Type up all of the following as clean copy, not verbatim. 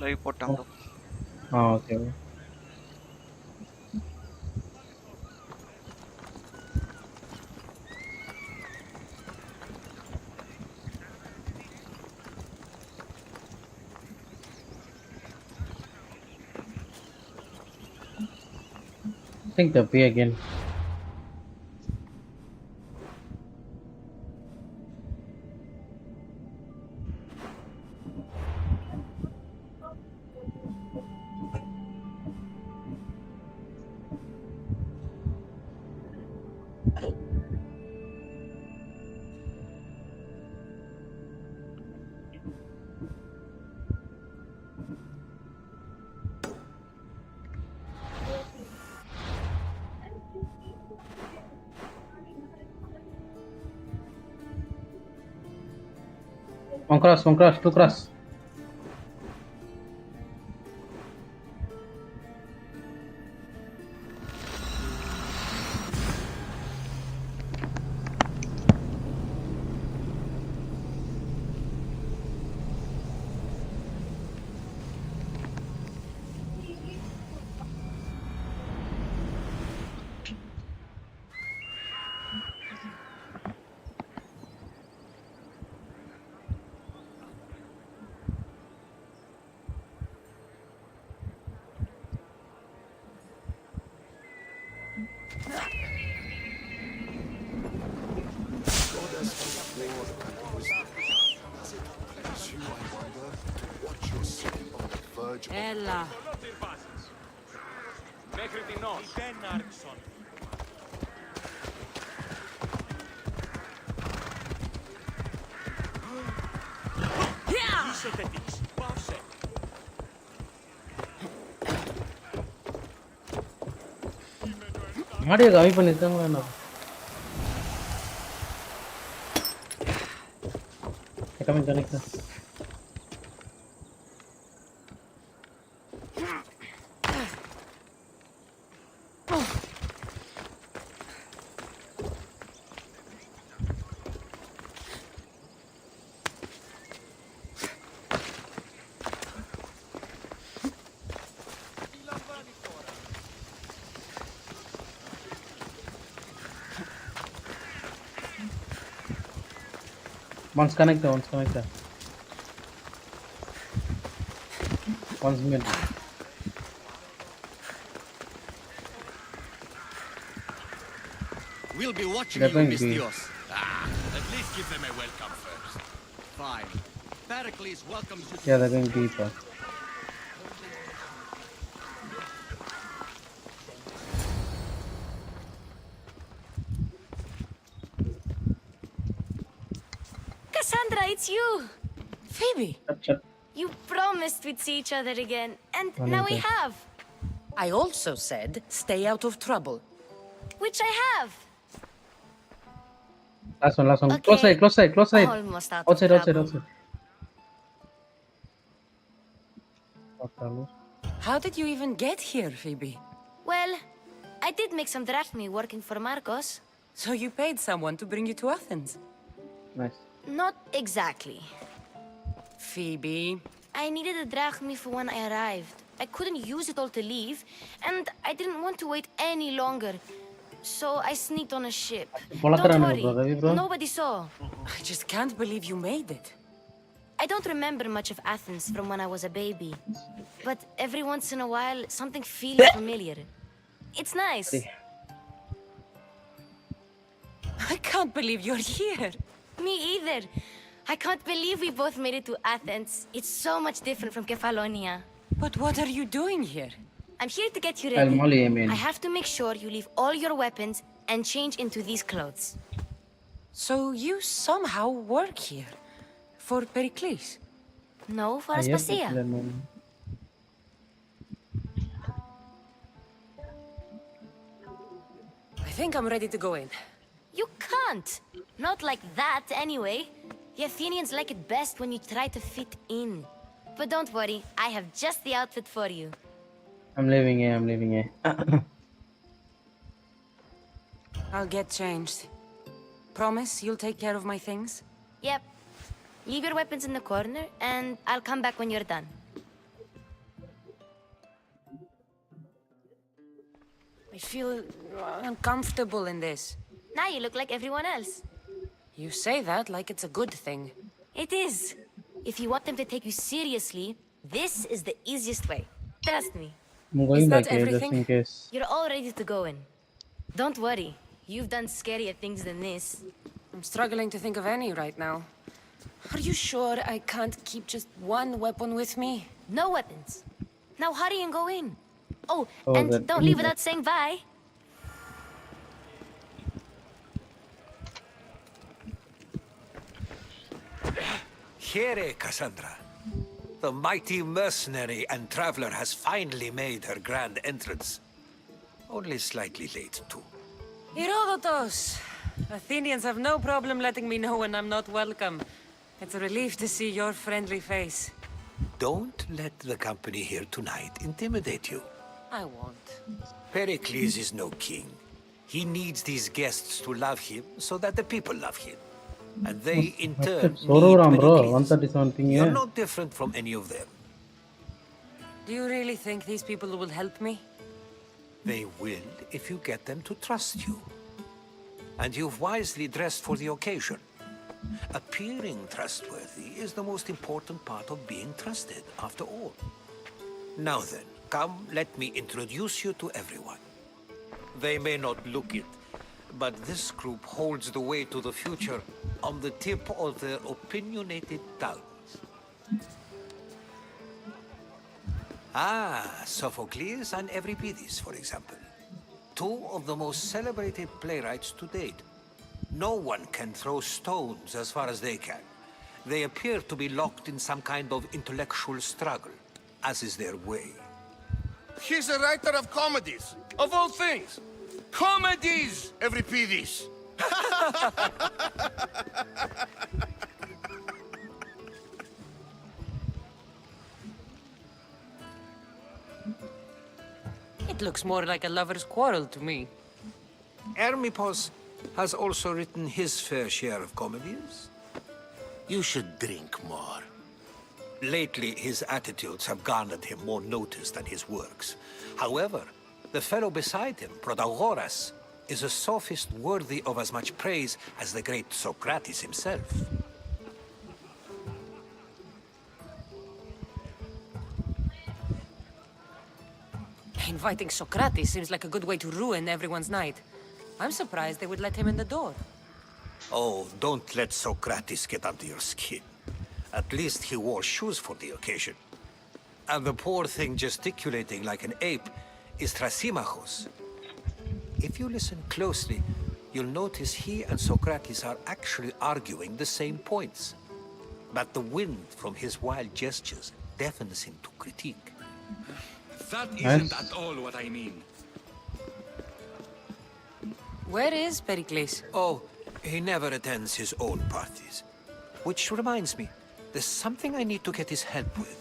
Ravi போட்டாங்க though. Okay. I think the pay again. One cross, two cross. Έλα. Μέχρι την ως. Δεν άρχισον. Είσαι τέτοις. Πάσε. Mario kami பண்ணிருக்காங்க என்ன? Connect. One's connected. One's mid. We'll be watching They're you, going B. Mistios. At least give them a welcome first. Fine. Pericles welcomes you. Yeah, they're going deeper. Cassandra, it's you! Phoebe, Shut. you promised we'd see each other again, and One now we minute. have. I also said stay out of trouble. Which I have. Last one. Okay. Close side. Almost out Outside. of trouble. How did you even get here, Phoebe? Well, I did make some drachmi working for Marcos. So you paid someone to bring you to Athens? Nice. Not exactly. Phoebe. I needed a drachmi for when I arrived. I couldn't use it all to leave, and I didn't want to wait any longer. So I sneaked on a ship. Don't worry, nobody saw. I just can't believe you made it. I don't remember much of Athens from when I was a baby. But every once in a while, something feels familiar. It's nice. I can't believe you're here. Me either. I can't believe we both made it to Athens. It's so much different from Kefalonia. But what are you doing here? I'm here to get you I'll ready. molly him in. I have to make sure you leave all your weapons and change into these clothes. So you somehow work here? For Pericles? No, for Aspasia. I think I'm ready to go in. You can't. Not like that, anyway. The Athenians like it best when you try to fit in. But don't worry, I have just the outfit for you. I'm leaving here. I'll get changed. Promise you'll take care of my things? Yep. Leave your weapons in the corner, and I'll come back when you're done. I feel uncomfortable in this. Now you look like everyone else. You say that like it's a good thing. It is. If you want them to take you seriously, this is the easiest way. Trust me. I'm going that back here just everything? in case. You're all ready to go in. Don't worry. You've done scarier things than this. I'm struggling to think of any right now. Are you sure I can't keep just one weapon with me? No weapons. Now hurry and go in. Oh, Oh, and that don't leave without saying bye. Here, Cassandra. The mighty mercenary and traveler has finally made her grand entrance. Only slightly late, too. Herodotus! Athenians have no problem letting me know when I'm not welcome. It's a relief to see your friendly face. Don't let the company here tonight intimidate you. I won't. Pericles is no king. He needs these guests to love him so that the people love him. And they, in turn, Soro need Ram bro, Pericles. 137 thing You're yeah. not different from any of them. Do you really think these people will help me? They will if you get them to trust you. And you've wisely dressed for the occasion. Appearing trustworthy is the most important part of being trusted, after all. Now then, come, let me introduce you to everyone. They may not look it, but this group holds the way to the future on the tip of their opinionated tongues. Ah, Sophocles and Euripides, for example. Two of the most celebrated playwrights to date. No one can throw stones as far as they can. They appear to be locked in some kind of intellectual struggle, as is their way. He's a writer of comedies, of all things. Comedies, Euripides. It looks more like a lover's quarrel to me. Hermippos has also written his fair share of comedies. You should drink more. Lately, his attitudes have garnered him more notice than his works. However, the fellow beside him, Protagoras, is a sophist worthy of as much praise as the great Socrates himself. Inviting Socrates seems like a good way to ruin everyone's night. I'm surprised they would let him in the door. Oh, don't let Socrates get under your skin. At least he wore shoes for the occasion. And the poor thing gesticulating like an ape is Thrasymachos. If you listen closely, you'll notice he and Socrates are actually arguing the same points. But the wind from his wild gestures deafens him to critique. That isn't at all what I mean. Where is Pericles? Oh, he never attends his own parties. Which reminds me, there's something I need to get his help with.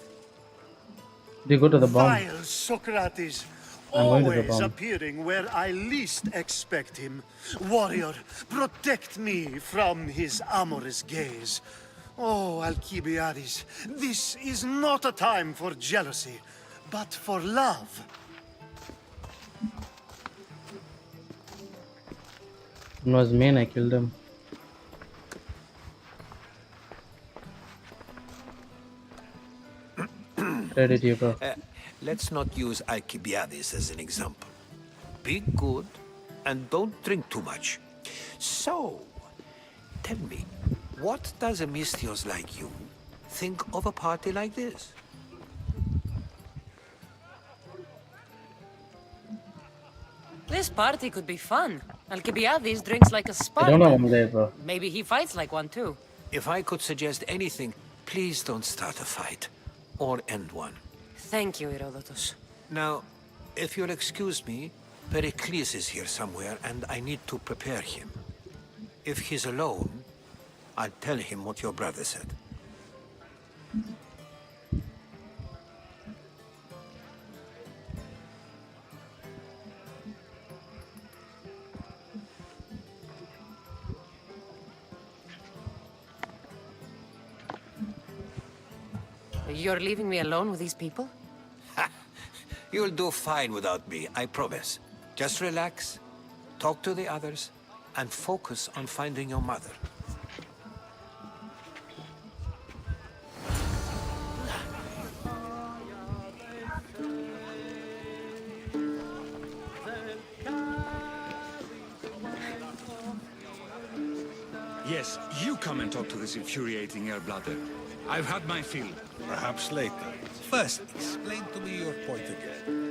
They go to the bomb. Vile Socrates, I'm going to the always bomb. appearing where I least expect him. Warrior, protect me from his amorous gaze. Oh, Alcibiades, this is not a time for jealousy, but for love. One was main, I killed him. Credit you, bro. Let's not use Alcibiades as an example. Be good and don't drink too much. So, tell me, what does a Mystios like you think of a party like this? This party could be fun. Alcibiades drinks like a I don't Spartan. know I'm there, bro. Maybe he fights like one too. If I could suggest anything, please don't start a fight or end one. Thank you, Herodotus. Now, if you'll excuse me, Pericles is here somewhere and I need to prepare him. If he's alone, I'll tell him what your brother said. You're leaving me alone with these people? You'll do fine without me, I promise. Just relax, talk to the others, and focus on finding your mother. Yes, you come and talk to this infuriating air-blooder. I've had my fill. Perhaps later. First, explain to me your point again.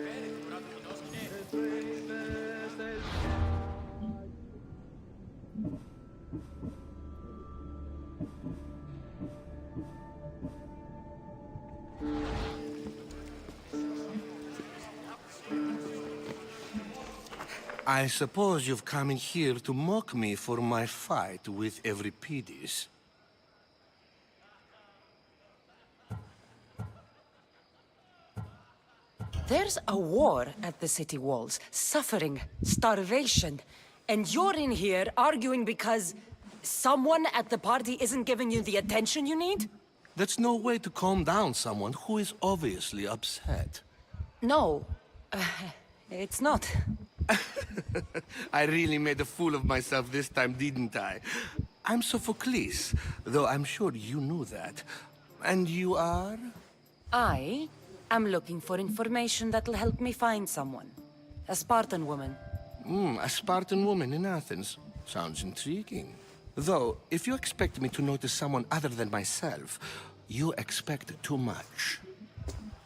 I suppose you've come in here to mock me for my fight with Euripides. There's a war at the city walls, suffering, starvation. And you're in here arguing because someone at the party isn't giving you the attention you need? That's no way to calm down someone who is obviously upset. No, it's not. I really made a fool of myself this time, didn't I? I'm Sophocles, though I'm sure you knew that. And you are? I am looking for information that'll help me find someone. A Spartan woman. A Spartan woman in Athens. Sounds intriguing. Though, if you expect me to notice someone other than myself, you expect too much.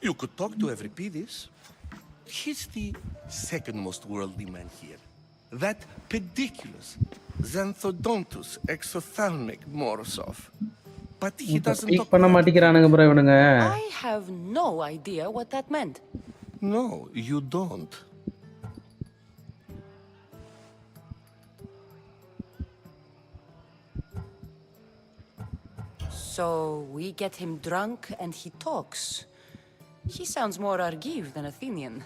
You could talk to Euripides. He's the second most worldly man here. That pediculous Xanthodontus exophthalmic Morosov. But he doesn't Speak talk பண்ண மாட்டேங்கிறானுங்க bro இவனுங்க. I have no idea what that meant. No, you don't. So we get him drunk and he talks. He sounds more Argive than Athenian.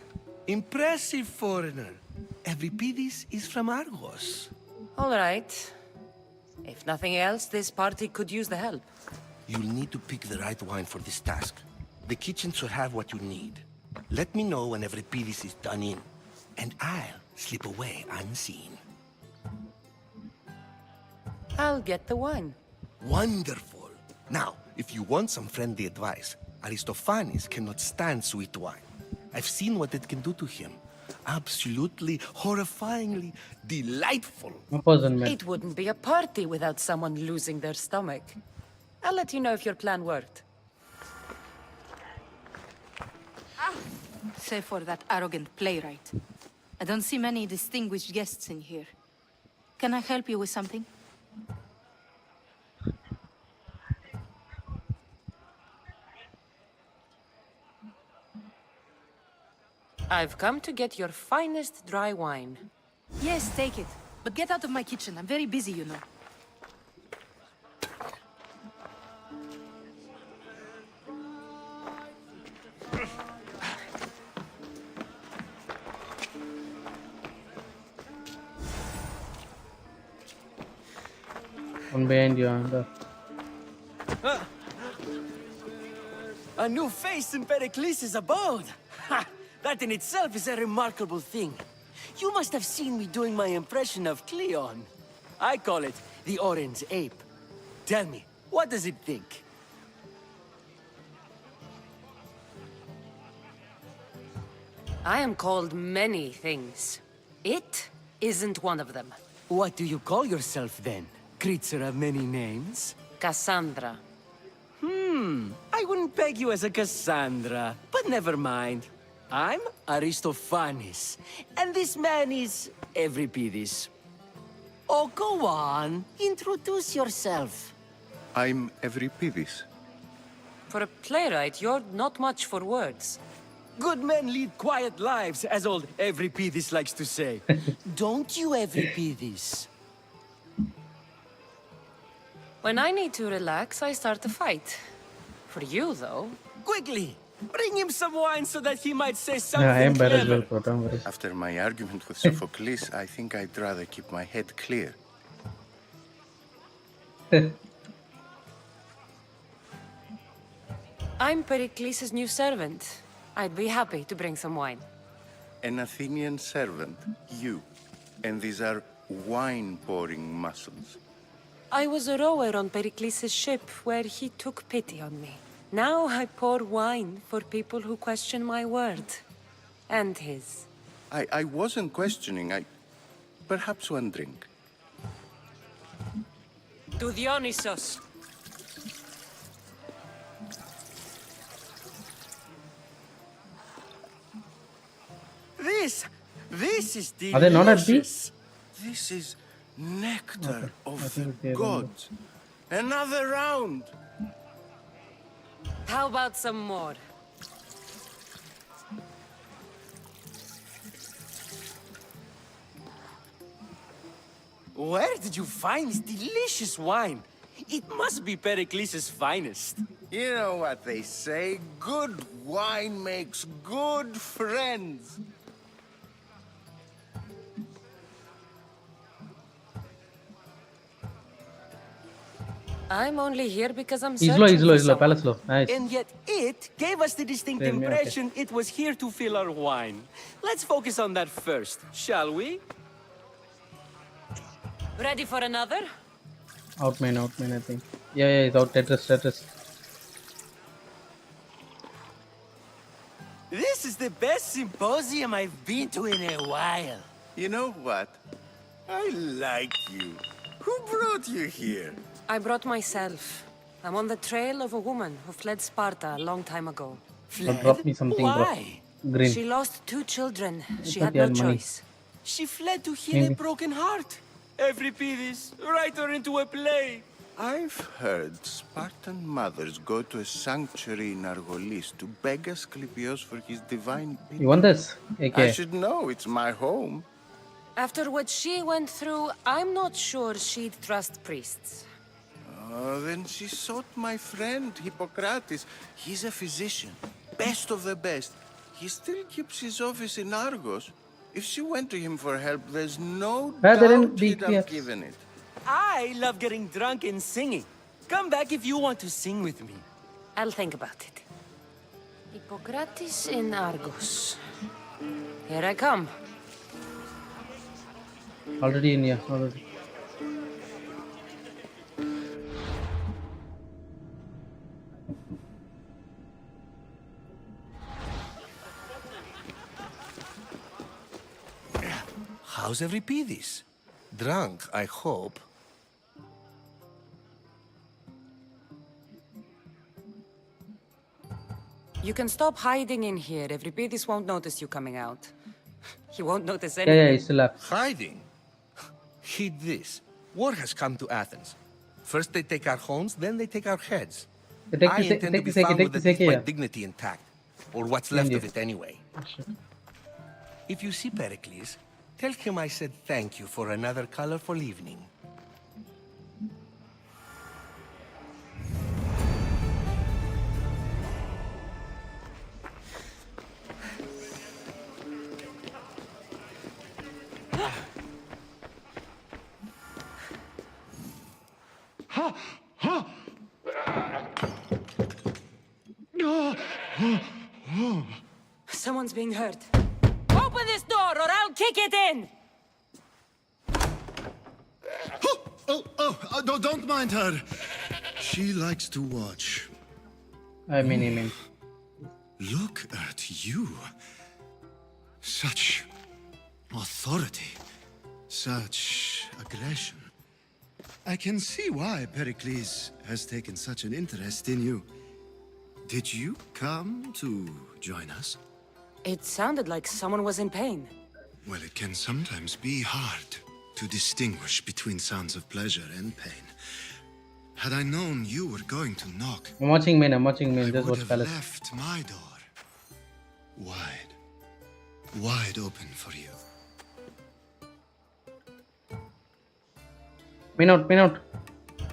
Impressive, foreigner. Euripides is from Argos. All right. If nothing else, this party could use the help. You'll need to pick the right wine for this task. The kitchen should have what you need. Let me know when Euripides is done in, and I'll slip away unseen. I'll get the wine. Wonderful. Now, if you want some friendly advice, Aristophanes cannot stand sweet wine. I've seen what it can do to him. Absolutely, horrifyingly delightful. It wouldn't be a party without someone losing their stomach. I'll let you know if your plan worked. Save for that arrogant playwright. I don't see many distinguished guests in here. Can I help you with something? I've come to get your finest dry wine. Yes, take it. But get out of my kitchen. I'm very busy, you know. One behind you, A new face in Pericles' abode! Ha! That in itself is a remarkable thing. You must have seen me doing my impression of Cleon. I call it the Orange Ape. Tell me, what does it think? I am called many things. It isn't one of them. What do you call yourself then? Creature of many names? Cassandra. I wouldn't peg you as a Cassandra, but never mind. I'm Aristophanes, and this man is Euripides. Oh, go on. Introduce yourself. I'm Euripides. For a playwright, you're not much for words. Good men lead quiet lives, as old Euripides likes to say. Don't you, Euripides? When I need to relax, I start a fight. For you, though... Quickly! Bring him some wine so that he might say something Yeah, I am bad as clever. well, bro. Don't worry. After my argument with Sophocles, I think I'd rather keep my head clear. I'm Pericles' new servant. I'd be happy to bring some wine. An Athenian servant, you. And these are wine-pouring muscles. I was a rower on Pericles' ship where he took pity on me. Now I pour wine for people who question my word. And his. I wasn't questioning, perhaps one drink. To Dionysos. This is delicious. Are they not at B? This is nectar I of think the they're on gods. Another round. How about some more? Where did you find this delicious wine? It must be Pericles' finest. You know what they say, good wine makes good friends. I'm only here because I'm Islo, searching Islo, for Islo, someone. Palace Low. Nice. And yet it gave us the distinct Same, yeah, okay. impression it was here to fill our wine. Let's focus on that first, shall we? Ready for another? Out main, I think. Yeah, it's out. Tetris. This is the best symposium I've been to in a while. You know what? I like you. Who brought you here? I brought myself. I'm on the trail of a woman who fled Sparta a long time ago. Drop me something, Why? bro. Green. She lost 2 children. She thought had you no had money. choice. She fled to heal a Maybe. broken heart. Euripides, write her into a play. I've heard Spartan mothers go to a sanctuary in Argolis to beg Asclepios for his divine pity. You want this? I AK. should know, it's my home. After what she went through, I'm not sure she'd trust priests. Oh, then she sought my friend, Hippocrates. He's a physician, best of the best. He still keeps his office in Argos. If she went to him for help, there's no Rather than doubt he'd have BPS. given it. I love getting drunk and singing. Come back if you want to sing with me. I'll think about it. Hippocrates in Argos. Here I come. Already in here. Already. How's Euripides? Drunk, I hope. You can stop hiding in here. Euripides won't notice you coming out. He won't notice Yeah, anything. he's still left. Hiding? Heed this. War has come to Athens. First they take our homes, then they take our heads. Take I the intend to be sake, found take with the at least sake, my yeah. dignity intact. Or what's left of it anyway. Shit. If you see Pericles, tell him I said thank you for another colorful evening. Someone's being hurt. Open this door or I'll kick it in! No, don't mind her. She likes to watch. I mean. Look at you. Such authority. Such aggression. I can see why Pericles has taken such an interest in you. Did you come to join us? It sounded like someone was in pain. Well, it can sometimes be hard to distinguish between sounds of pleasure and pain. Had I known you were going to knock, I'm watching main. I Just would watch have Palace. left my door wide open for you. Main out.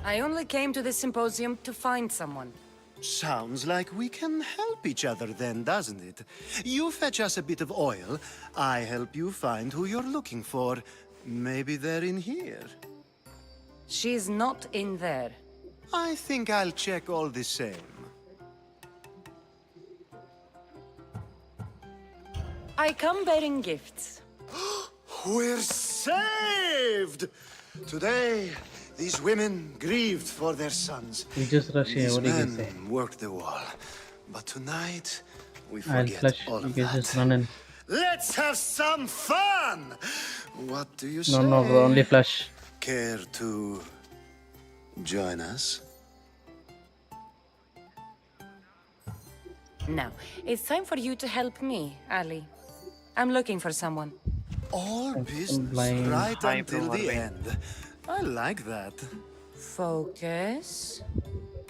I only came to this symposium to find someone. Sounds like we can help each other then, doesn't it? You fetch us a bit of oil, I help you find who you're looking for. Maybe they're in here. She's not in there. I think I'll check all the same. I come bearing gifts. We're saved! Today, these women grieved for their sons. You just rush here. These What do you men say? worked the wall. But tonight, we I'll forget flash. all You of can that. just run in. Let's have some fun! What do you say? No, bro. Only flash. Care to join us? Now, it's time for you to help me, Ali. I'm looking for someone. All business blind. right Hi, until bro, the Ravi. end. I like that. Focus.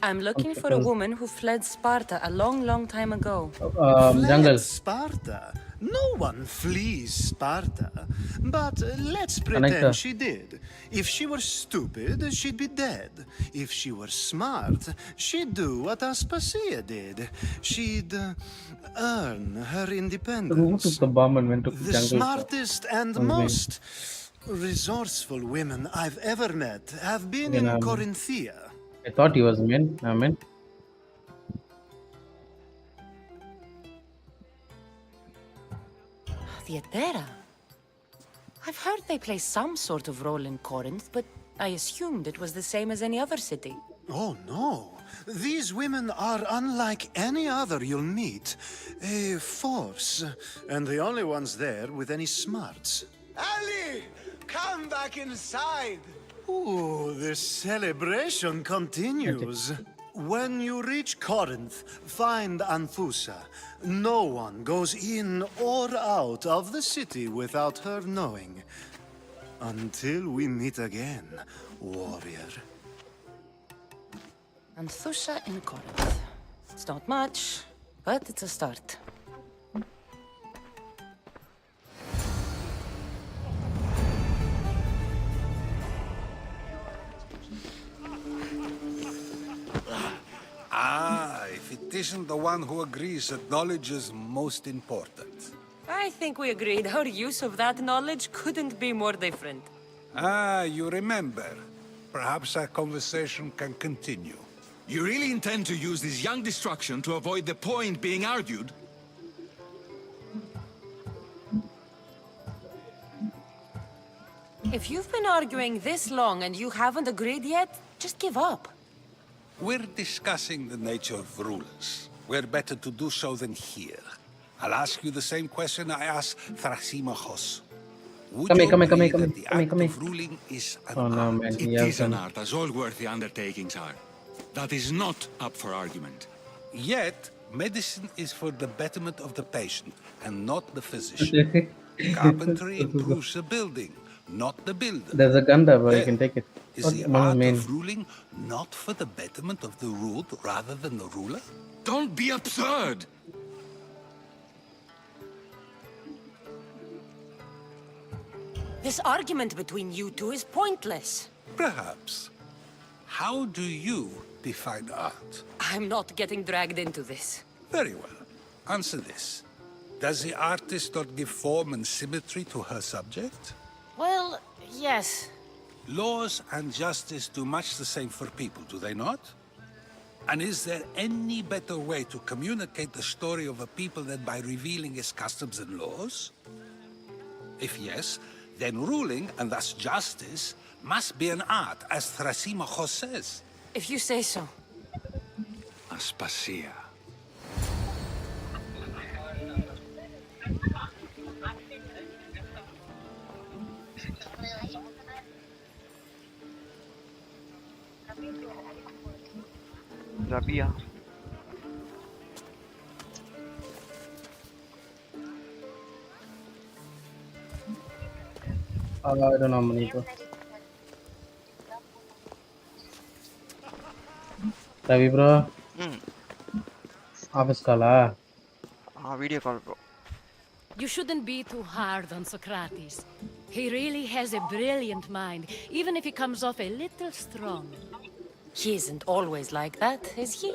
I'm looking for a Focus. woman who fled Sparta a long, long time ago. Jungle. Fled Sparta. No one flees Sparta. But let's Connector. pretend she did. If she were stupid, she'd be dead. If she were smart, she'd do what Aspasia did. She'd earn her Who independence. took the bomb and went to The jungle? smartest and Okay. most resourceful women I've ever met have been Okay, in now- Corinthia. I thought he was men. Man. Theatera. I've heard they play some sort of role in Corinth, but I assumed it was the same as any other city. Oh no. These women are unlike any other you'll meet. A force, and the only ones there with any smarts. Ali, come back inside. Ooh, the celebration continues. When you reach Corinth, find Anthusa. No one goes in or out of the city without her knowing. Until we meet again, warrior. Anthusa in Corinth. It's not much, but it's a start. If it isn't the one who agrees that knowledge is most important. I think we agreed our use of that knowledge couldn't be more different. You remember. Perhaps our conversation can continue. You really intend to use this young destruction to avoid the point being argued? If you've been arguing this long and you haven't agreed yet, just give up. We're discussing the nature of rulers. Where better to do so than here? I'll ask you the same question I asked Thrasymachos. Would Come you here, agree come that here, the come here, act come here. of ruling is an Oh no, art? man. It He has is an done. art, as all worthy undertakings are. That is not up for argument. Yet, medicine is for the betterment of the patient, and not the physician. Carpentry improves the building, not the builder. There's a gun there, bro. You Then, can take it. Is What the one art main? of ruling not for the betterment of the ruled rather than the ruler? Don't be absurd! This argument between you two is pointless. Perhaps. How do you define art? I'm not getting dragged into this. Very well. Answer this. Does the artist not give form and symmetry to her subject? Well, yes. Laws and justice do much the same for people, do they not? And is there any better way to communicate the story of a people than by revealing its customs and laws? If yes, then ruling, and thus justice, must be an art, as Thrasymachos says. If you say so. Aspasia. Rabia. I don't know, money, bro. Ravi, bro. Office call, Video call, bro. You shouldn't be too hard on Socrates. He really has a brilliant mind, even if he comes off a little strong. He isn't always like that, is he?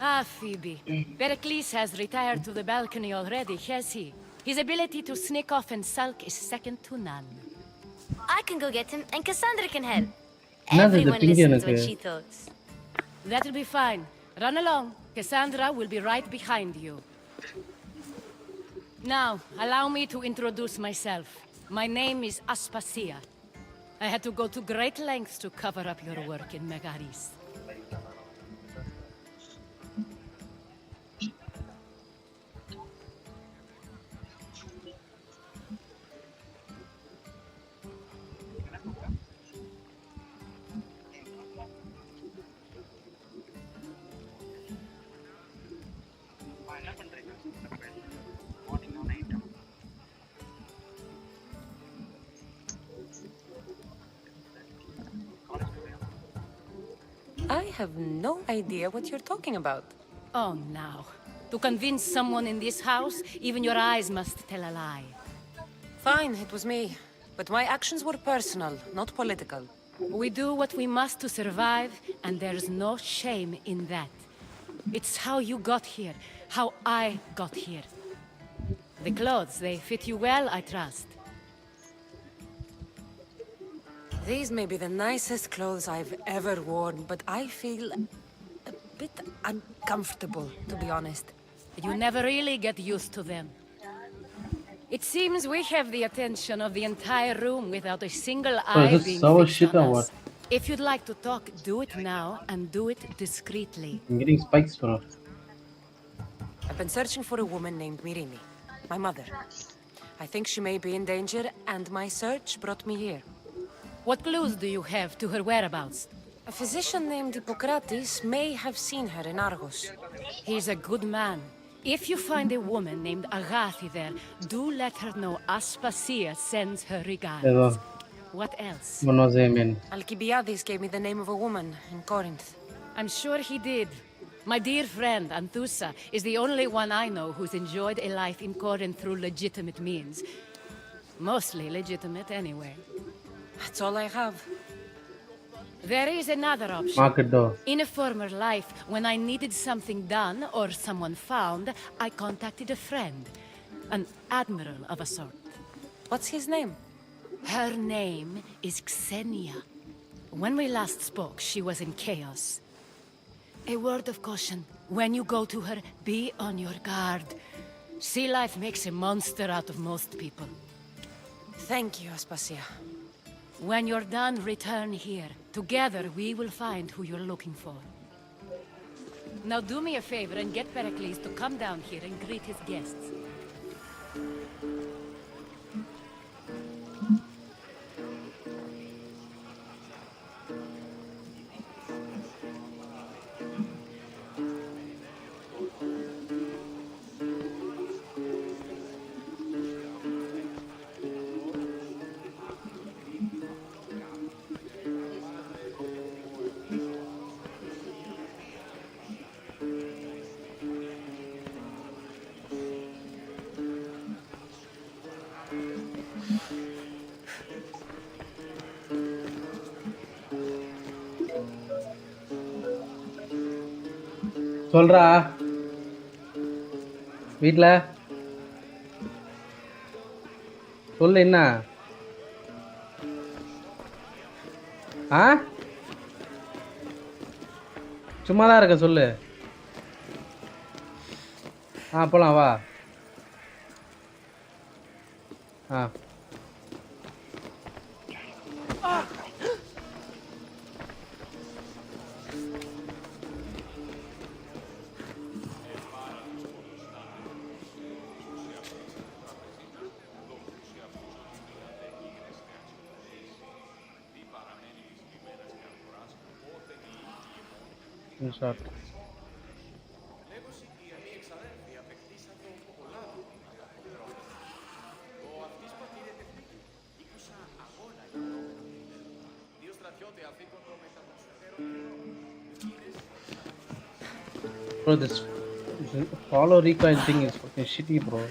Ah, Phoebe. Pericles has retired to the balcony already, has he? His ability to sneak off and sulk is second to none. I can go get him, and Cassandra can help. No, the Everyone ping listens எனக்கு. when she talks. That'll be fine. Run along. Cassandra will be right behind you. Now, allow me to introduce myself. My name is Aspasia. I had to go to great lengths to cover up your work in Megaris. I have no idea what you're talking about. Oh, now. To convince someone in this house, even your eyes must tell a lie. Fine, it was me. But my actions were personal, not political. We do what we must to survive, and there's no shame in that. It's how you got here, how I got here. The clothes, they fit you well, I trust. These may be the nicest clothes I've ever worn, but I feel a bit uncomfortable, to be honest. You never really get used to them. It seems we have the attention of the entire room without a single eye this being so fixed shit on or us. what? If you'd like to talk, do it now, and do it discreetly. I'm getting spikes, bro. I've been searching for a woman named Mirini, my mother. I think she may be in danger, and my search brought me here. What clues do you have to her whereabouts? A physician named Hippocrates may have seen her in Argos. He's a good man. If you find a woman named Agathi there, do let her know Aspasia sends her regards. Hello. What else? Alcibiades gave me the name of a woman in Corinth. I'm sure he did. My dear friend, Anthusa, is the only one I know who's enjoyed a life in Corinth through legitimate means. Mostly legitimate, anyway. That's all I have. There is another option. Market door. In a former life, when I needed something done or someone found, I contacted a friend. An admiral of a sort. What's his name? Her name is Xenia. When we last spoke, she was in chaos. A word of caution. When you go to her, be on your guard. Sea life makes a monster out of most people. Thank you, Aspasia. When you're done, return here. Together, we will find who you're looking for. Now do me a favor and get Pericles to come down here and greet his guests. சொல்றா வீட்ல சொல்லு என்ன ஆ சும்மா தான் இருக்க சொல்லு போலாம் வா Shot. Bro, this follow recoil thing is fucking shitty, bro.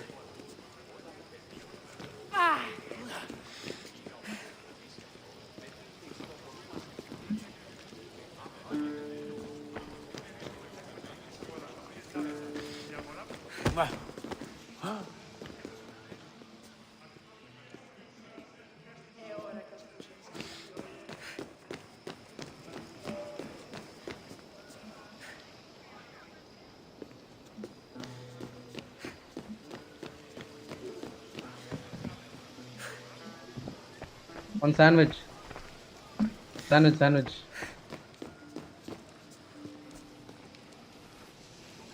One sandwich. Sandwich.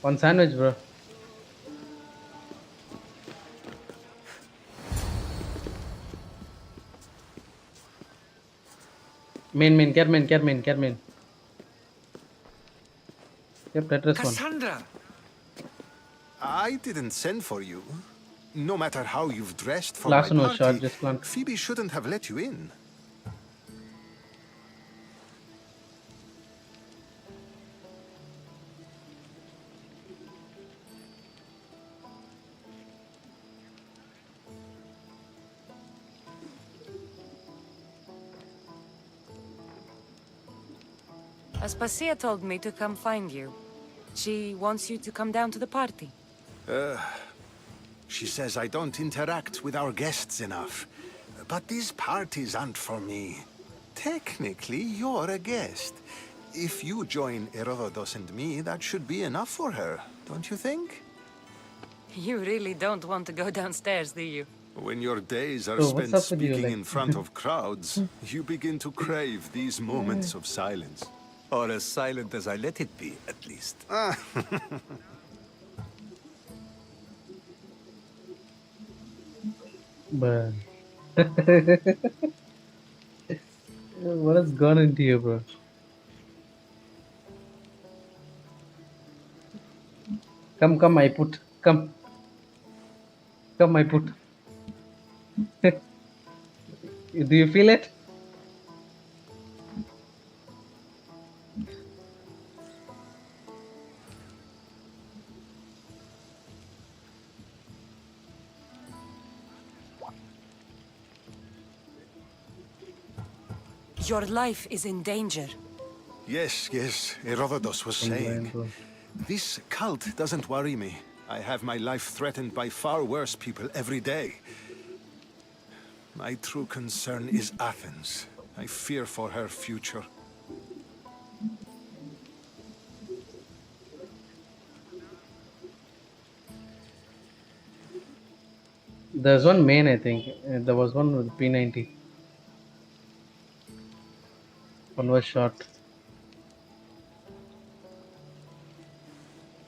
One sandwich, bro. Main, care main. Yep, Tetris one. Cassandra! I didn't send for you. No matter how you've dressed for Last my one was party, short, just one. Phoebe shouldn't have let you in. Aspasia told me to come find you. She wants you to come down to the party. She says I don't interact with our guests enough. But these parties aren't for me. Technically, you're a guest. If you join Herodotus and me, that should be enough for her, don't you think? You really don't want to go downstairs, do you? When your days are So what's spent up with you, speaking like- in front of crowds, you begin to crave these moments of silence. Or as silent as I let it be, at least. But what has gone into you, bro? Come, I put. Come, I put. Do you feel it? Your life is in danger. Yes, Herodotus was saying. This cult doesn't worry me. I have my life threatened by far worse people every day. My true concern is Athens. I fear for her future. There's one main, I think. There was one with P90. One was short.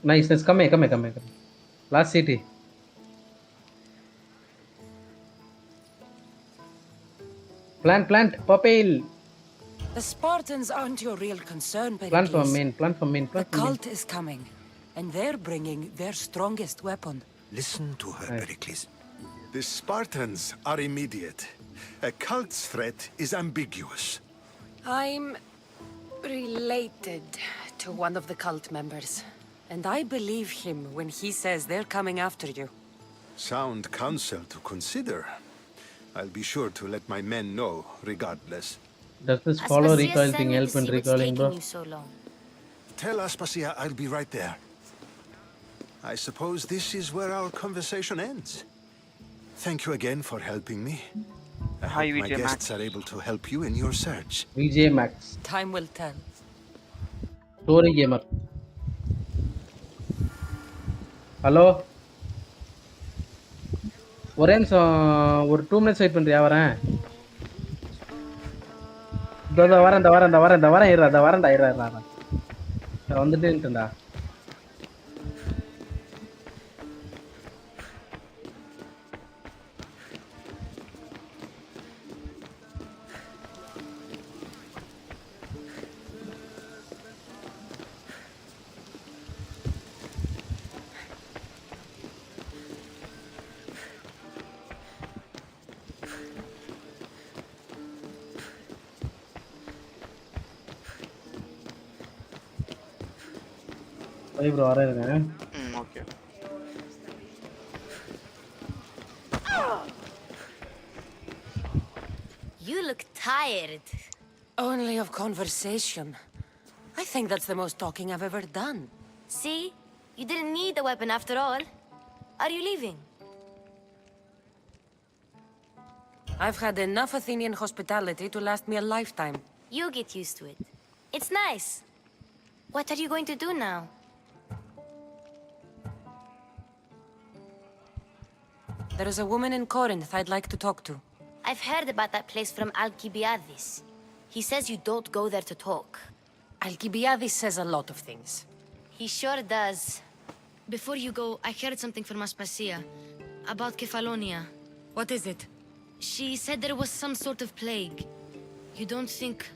Nice. Come here. Last city. Plant. Papel. The Spartans aren't your real concern, Plant for Pericles. main. The cult is coming, and they're bringing their strongest weapon. Listen to her, Pericles. The Spartans are immediate. A cult's threat is ambiguous. I'm related to one of the cult members, and I believe him when he says they're coming after you. Sound counsel to consider. I'll be sure to let my men know, regardless. Does this follow Aspasia recoil sent thing me to help in see what's recalling, bro? taking you so long. Tell Aspasia I'll be right there. I suppose this is where our conversation ends. Thank you again for helping me. I Hi, hope my VJ Max. guests are able to help you in your search. VJ Max. Time will tell. Story gamer. Hello ஒரே நிமிஷம் ஒரு 2 minutes wait பண்றியா வரேன் வரேன் இருடா வந்துட்டே இருக்கேன்டா Hey bro, வரேன். Okay. You look tired. Only of conversation. I think that's the most talking I've ever done. See? You didn't need the weapon after all. Are you leaving? I've had enough Athenian hospitality to last me a lifetime. You get used to it. It's nice. What are you going to do now? There is a woman in Corinth I'd like to talk to. I've heard about that place from Alcibiades. He says you don't go there to talk. Alcibiades says a lot of things. He sure does. Before you go, I heard something from Aspasia about Kefalonia. What is it? She said there was some sort of plague. You don't think...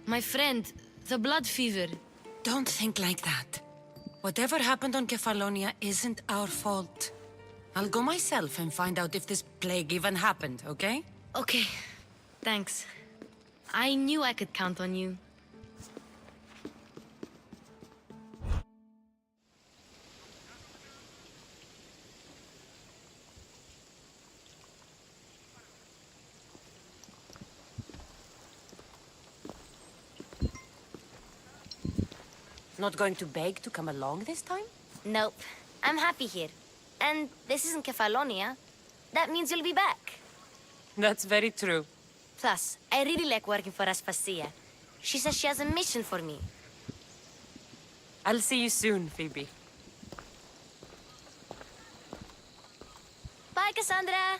My friend, the blood fever. Don't think like that. Whatever happened on Kefalonia isn't our fault. I'll go myself and find out if this plague even happened, okay? Okay, thanks. I knew I could count on you. Not going to beg to come along this time? Nope. I'm happy here. And this isn't Kefalonia. That means you'll be back. That's very true. Plus, I really like working for Aspasia. She says she has a mission for me. I'll see you soon, Phoebe. Bye, Cassandra!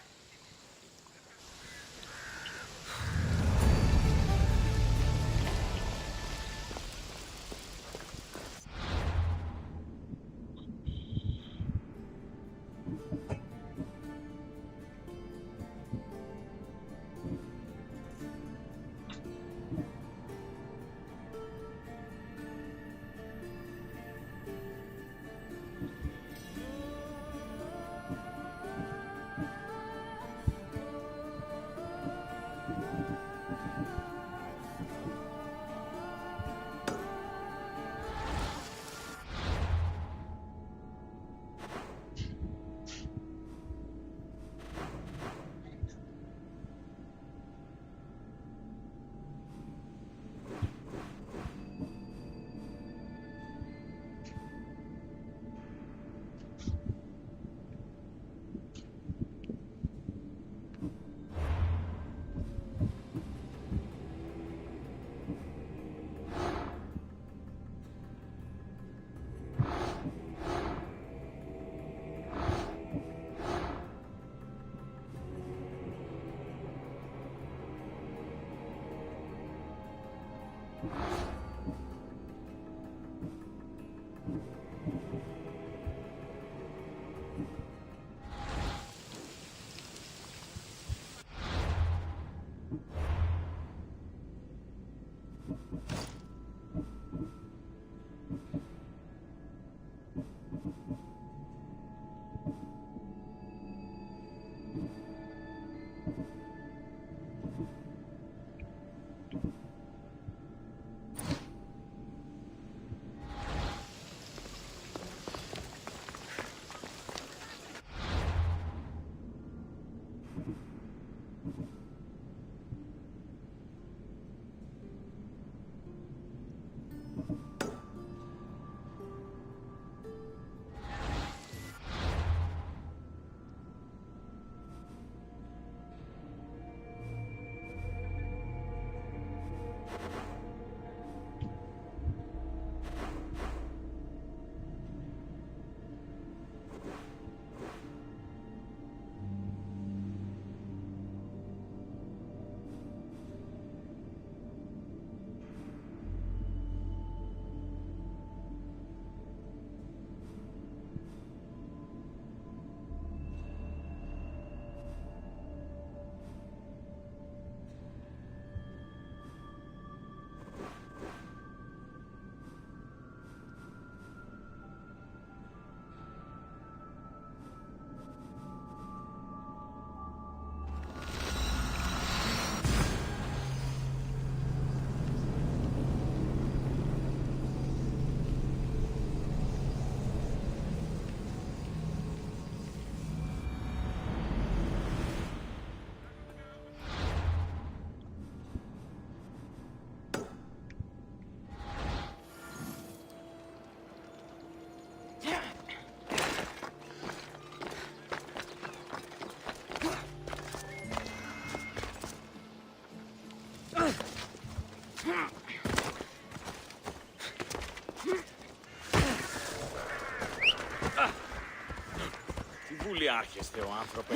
Τι βουλιάρχεστε ο άνθρωπε.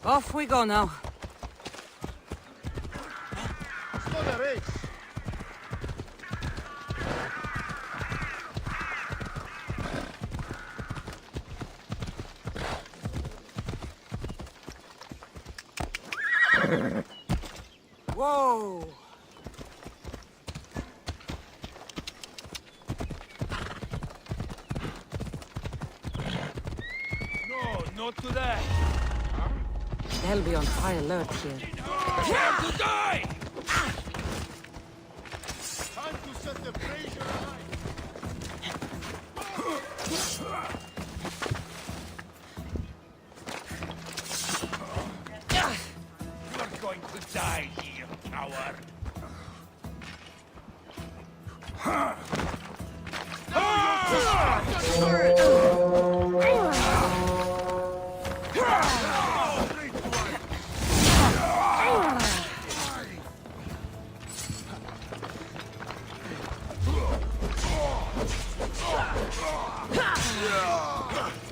Off we go now. Whoa! No, not today. They'll be on high alert here. Prepare to die! Time to set the brazier alight. You're going to die here, coward.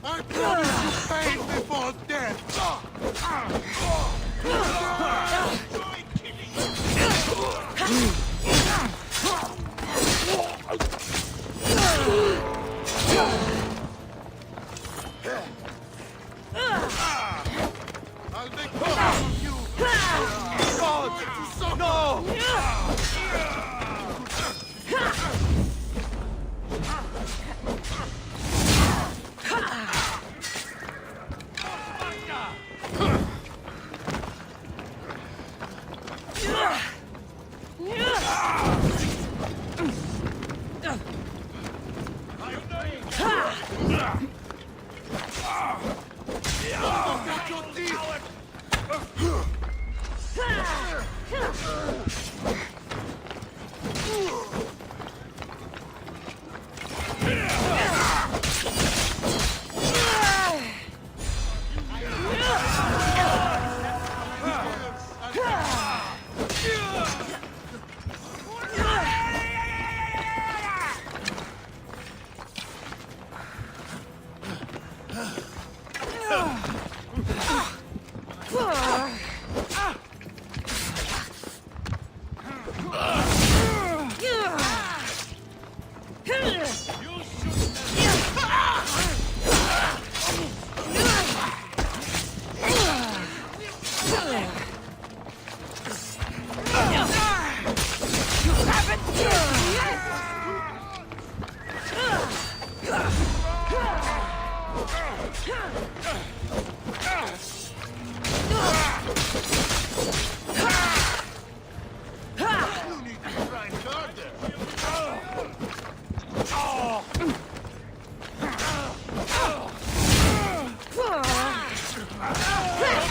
I promise you pain before death. I'll make fun of you. God, no!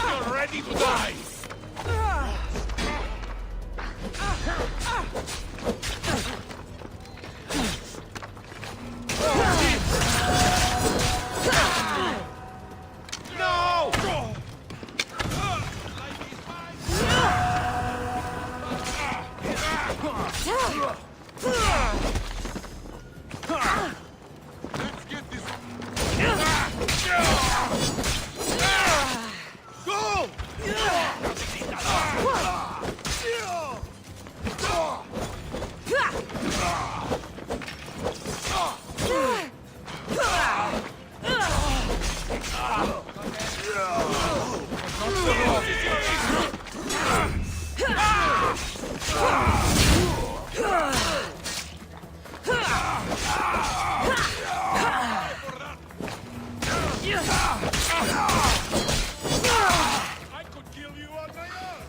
You're ready to die! No! Let's get this. Go! I could kill you on my own!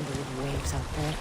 thundered waves out there.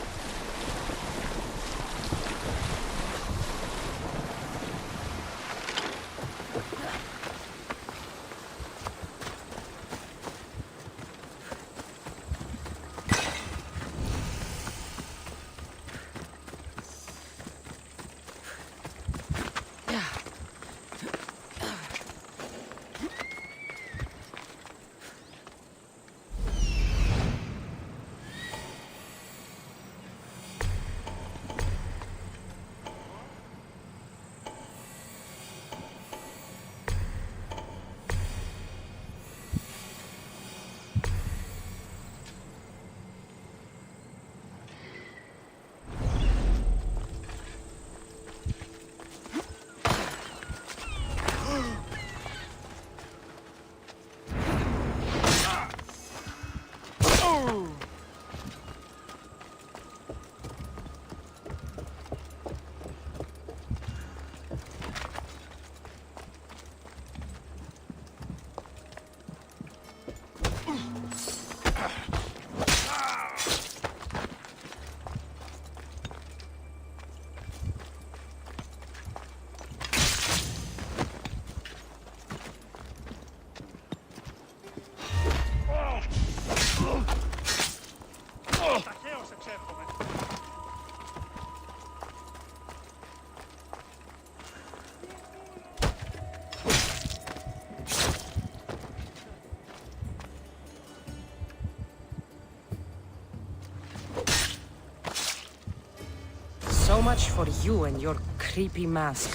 So much for you and your creepy mask.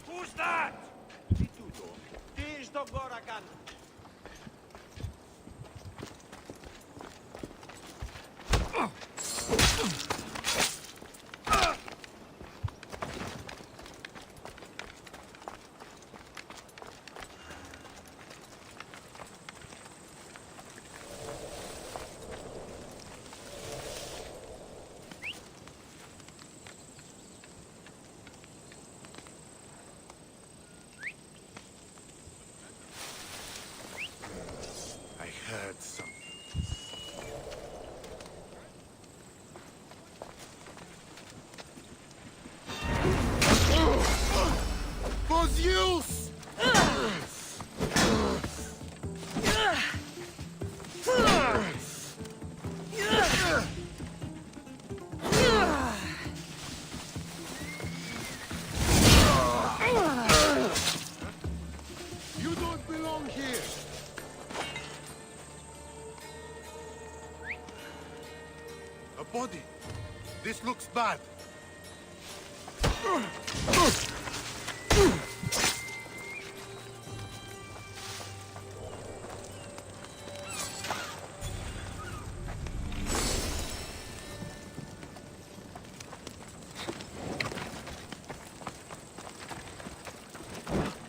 Who's that? I heard something. Was use! You don't belong here. A body. This looks bad.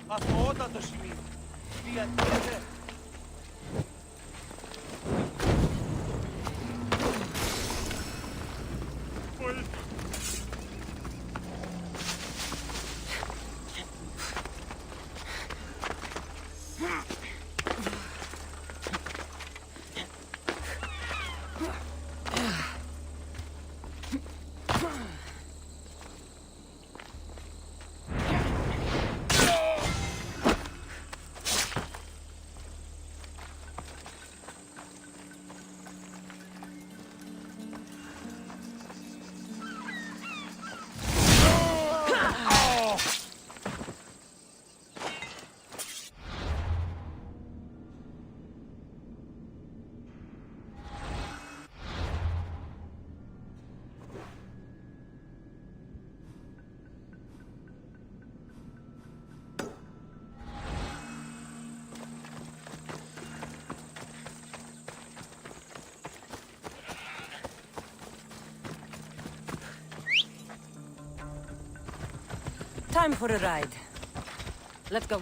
Αθωότατο σημείο. Διατηρείται. Time for a ride. Let's go.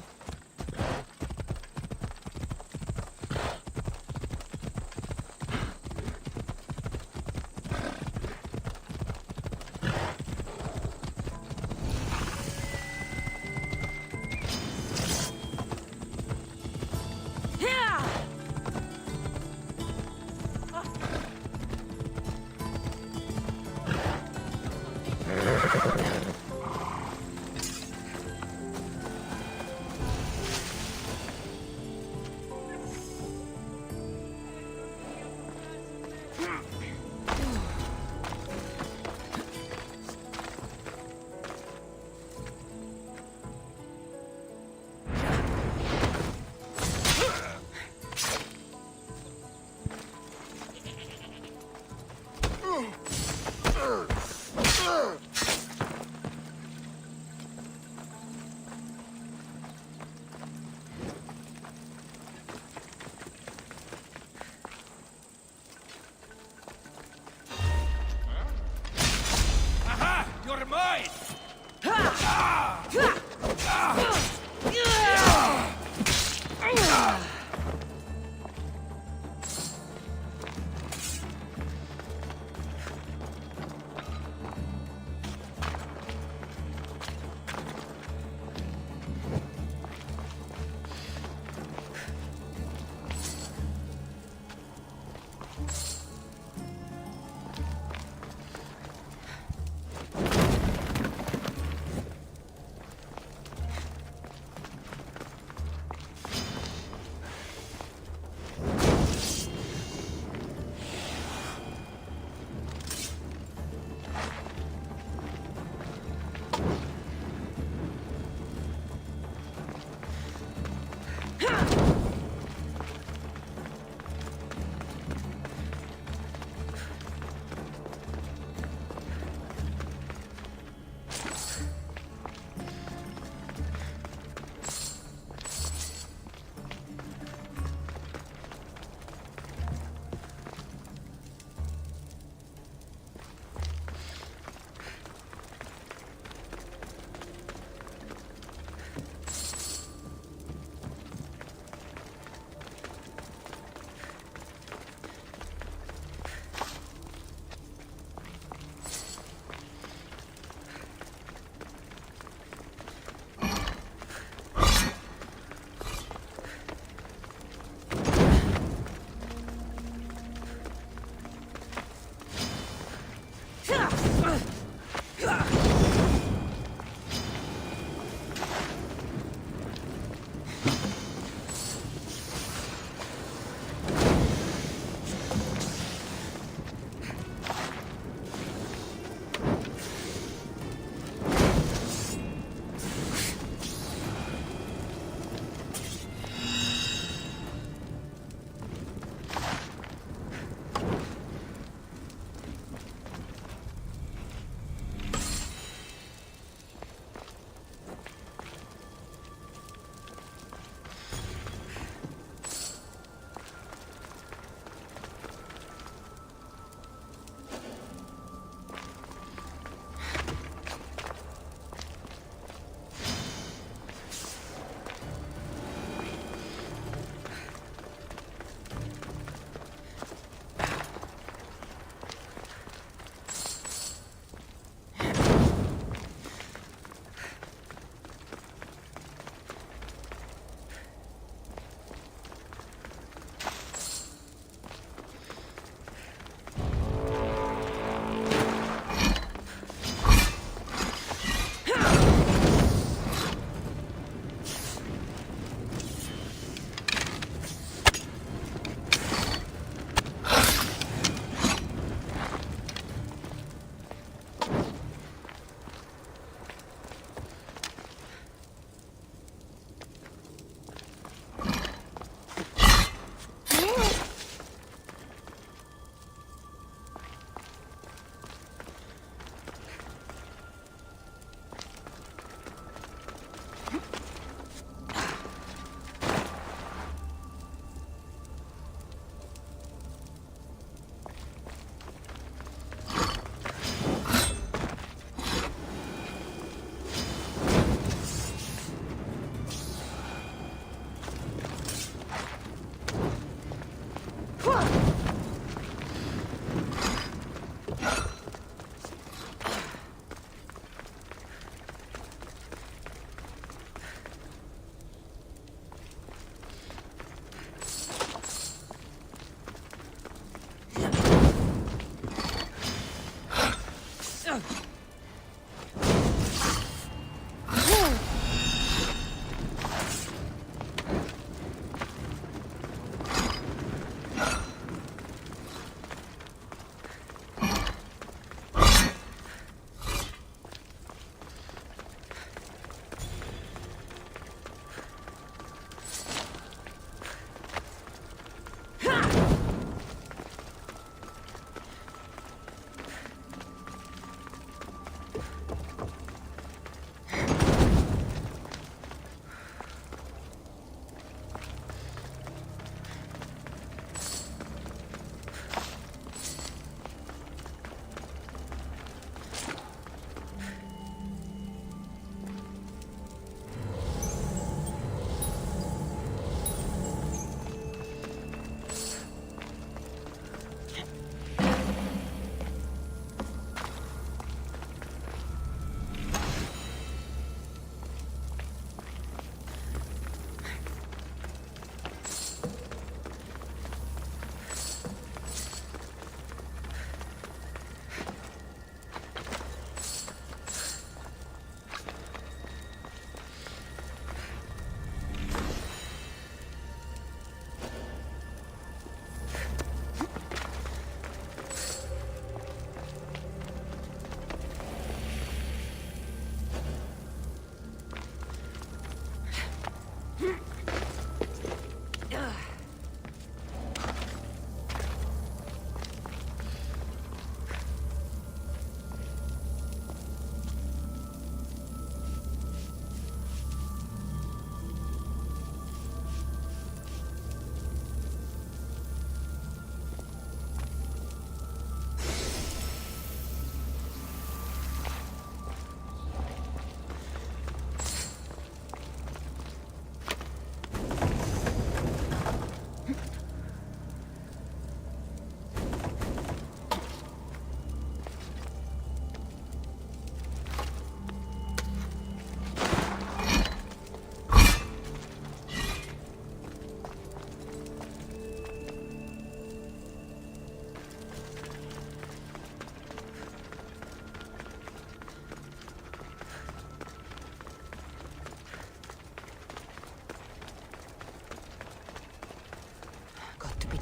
You're mine!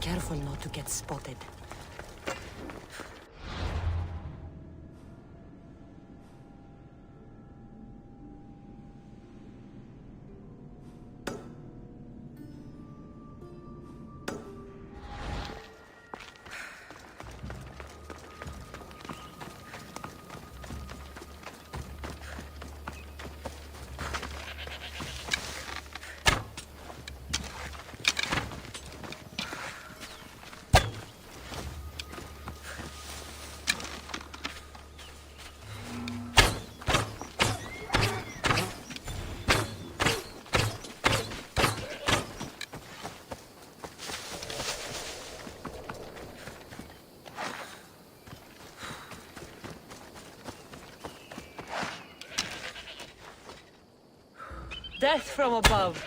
careful not to get spotted. Death from above.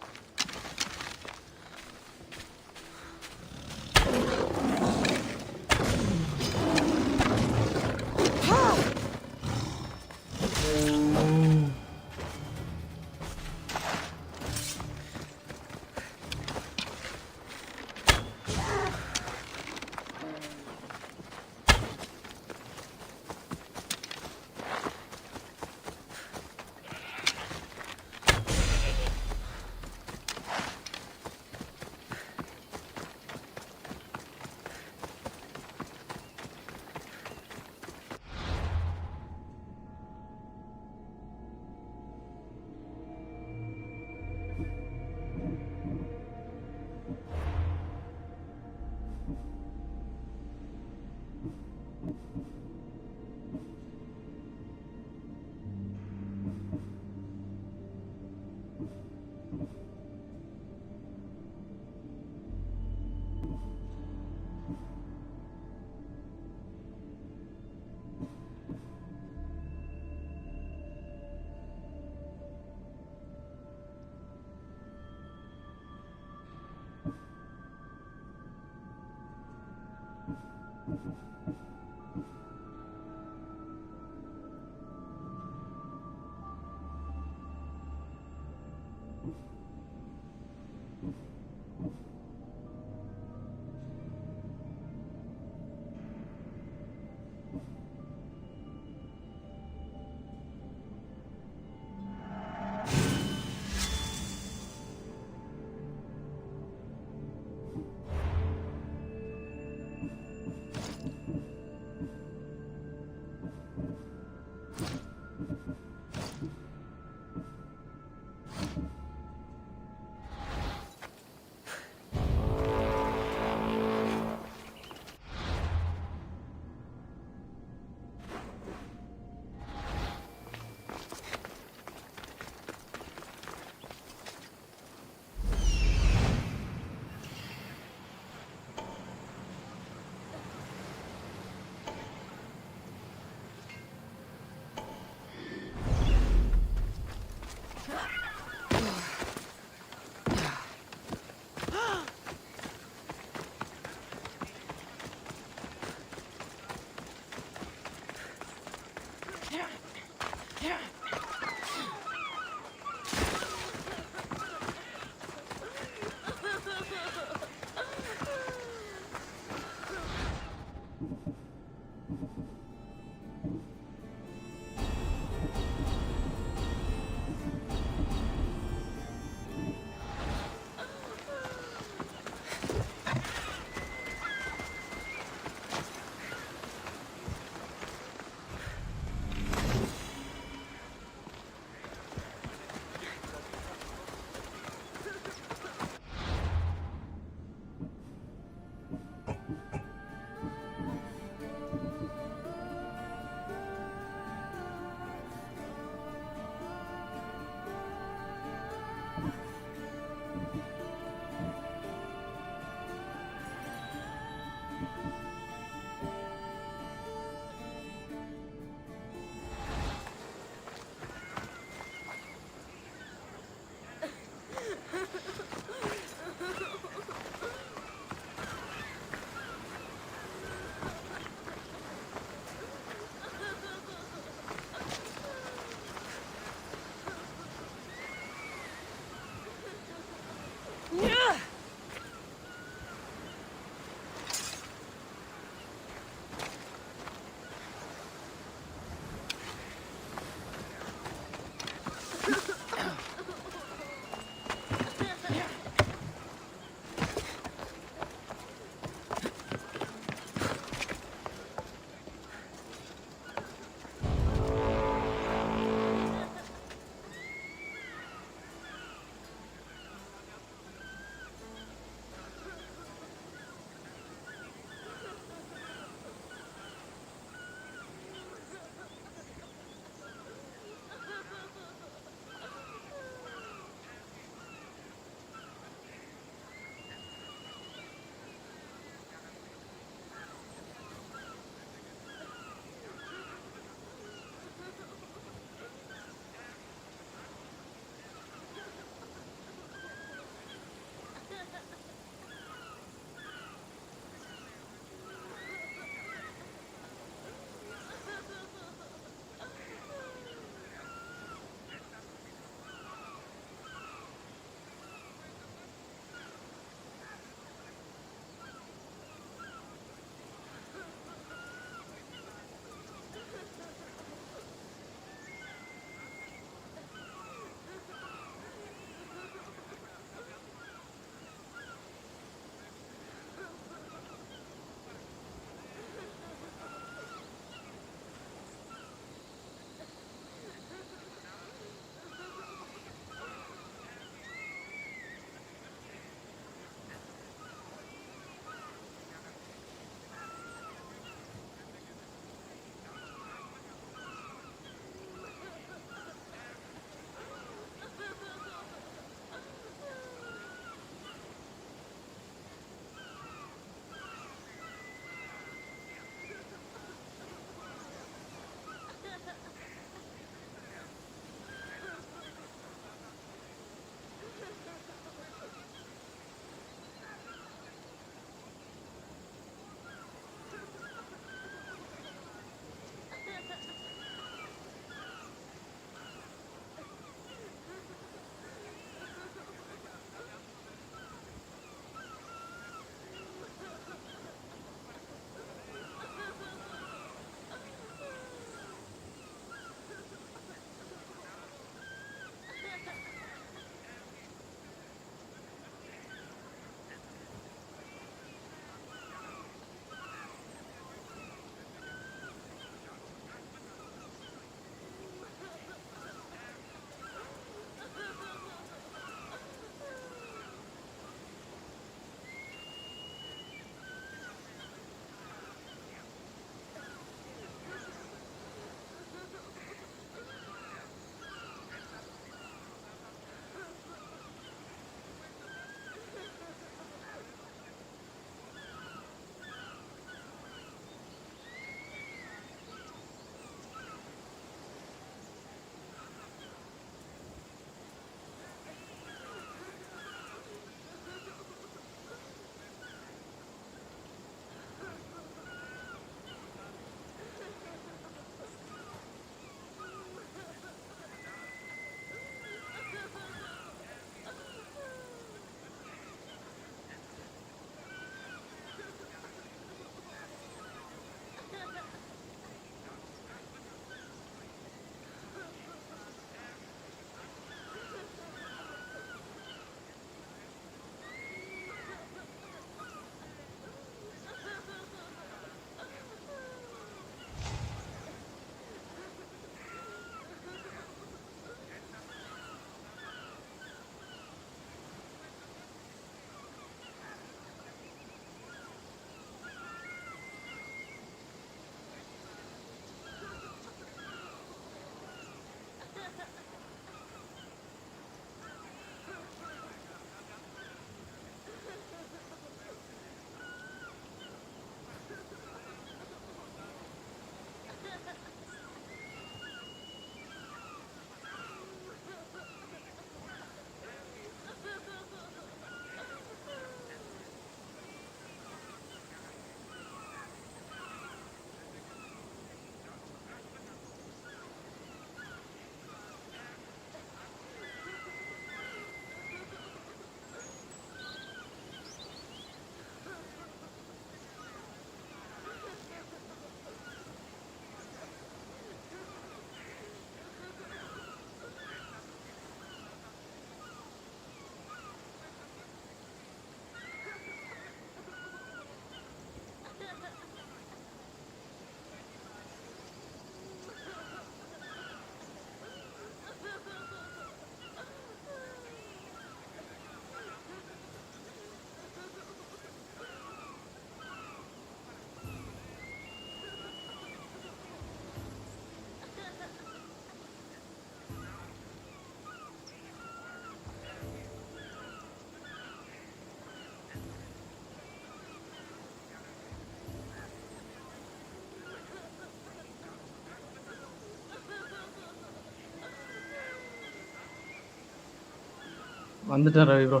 வந்துட்டேன் Ravi bro.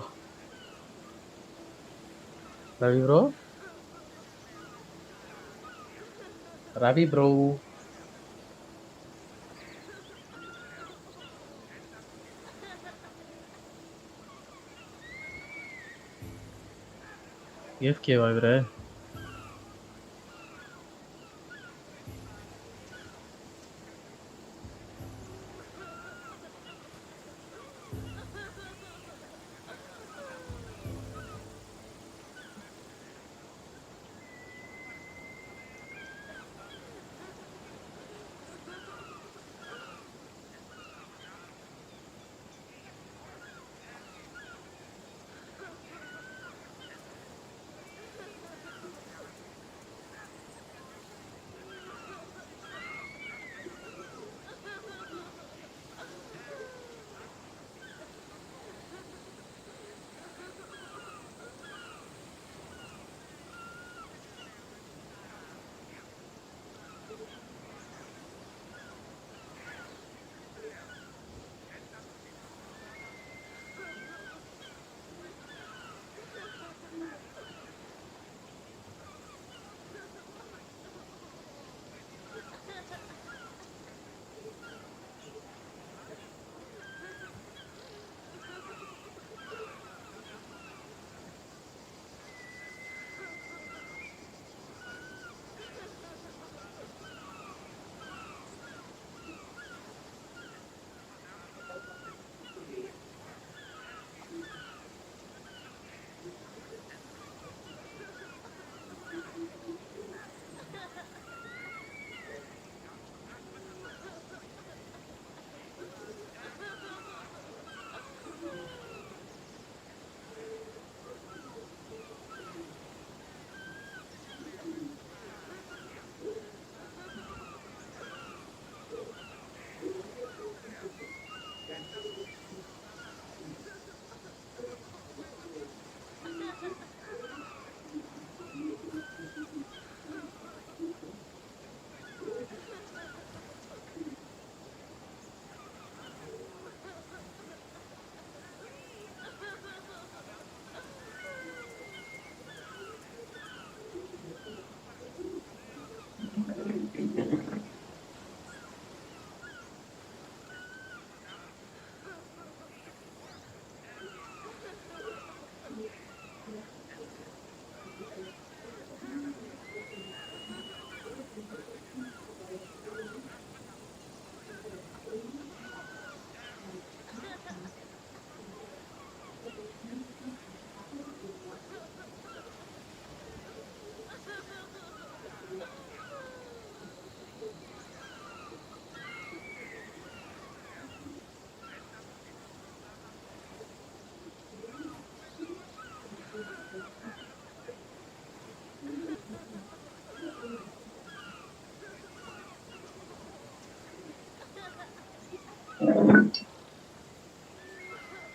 Ravi bro. Ravi bro. AFK வா இவரு?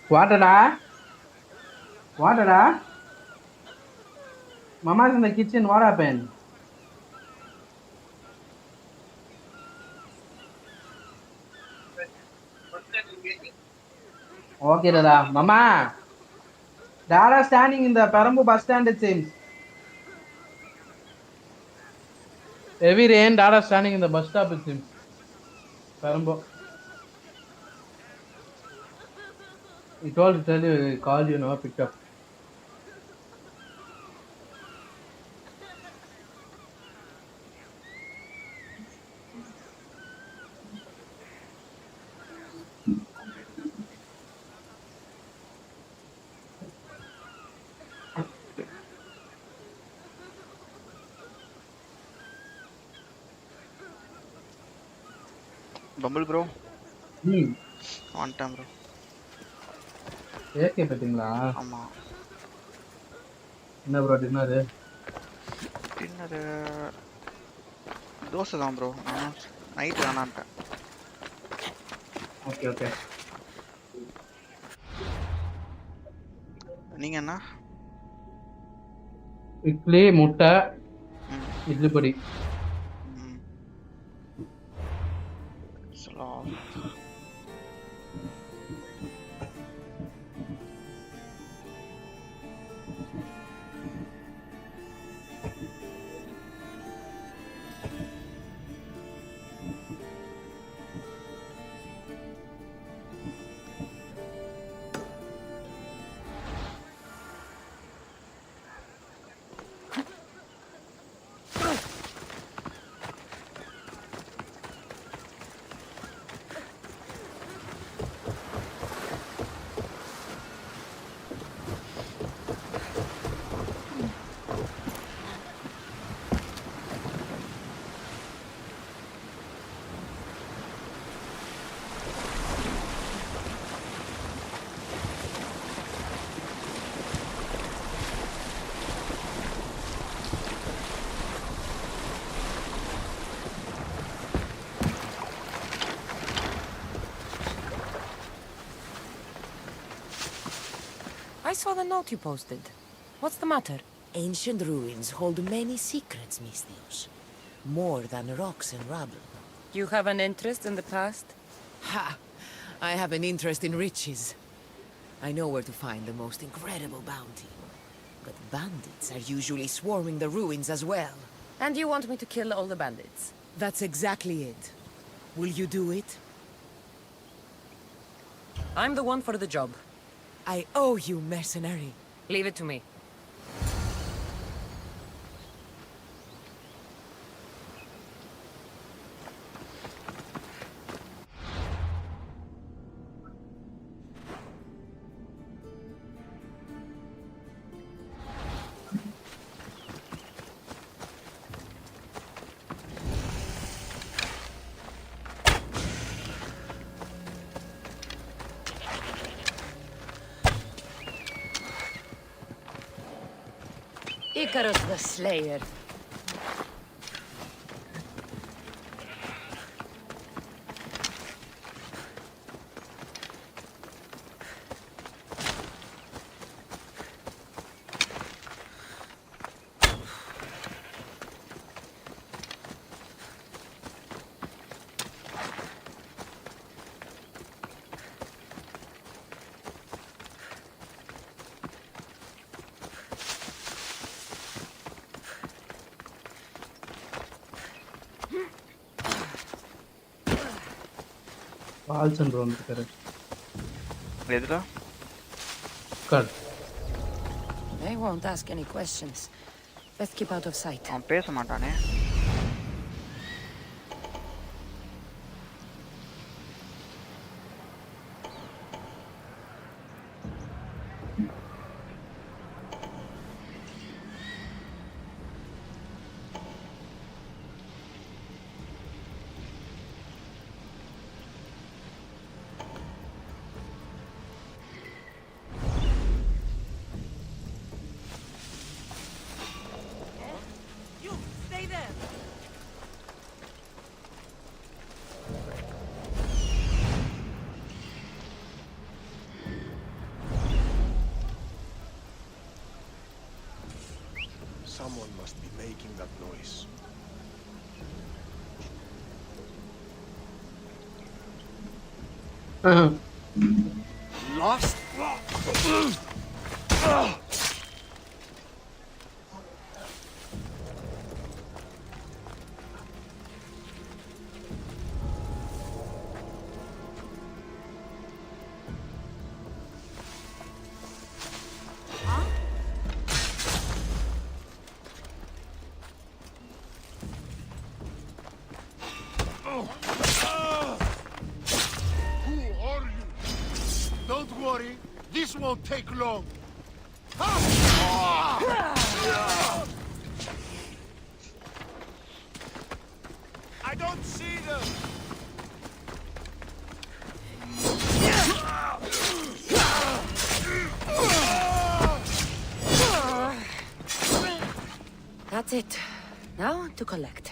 Water. Water. Mama's in the kitchen. What happened? Okay, Dada. Mama. Dada standing in the Parambu bus stand, it seems. Heavy rain, Dada standing in the bus stop, it seems. Parambu. He told to tell you, he called you, no, picked up. Bumble bro. On time bro. AK பாத்தீங்களா? ஆமா. என்ன bro dinner? Dinner dosa தான் bro. Night வேணான்ட்டேன். Okay okay. நீங்க என்ன? இட்லி, முட்டை, இட்லி பொடி. saw the note you posted. What's the matter? Ancient ruins hold many secrets, Mistios. More than rocks and rubble. You have an interest in the past? Ha! I have an interest in riches. I know where to find the most incredible bounty. But bandits are usually swarming the ruins as well. And you want me to kill all the bandits? That's exactly it. Will you do it? I'm the one for the job. I owe you, mercenary. Leave it to me. Icarus the Slayer. Alson bro வந்துட்டாரு. எதுடா? Cut. They won't ask any questions. Let's keep out of sight. அவன் பேச மாட்டானே. Someone must be making that noise. Lost? This won't take long. I don't see them. That's it. Now to collect.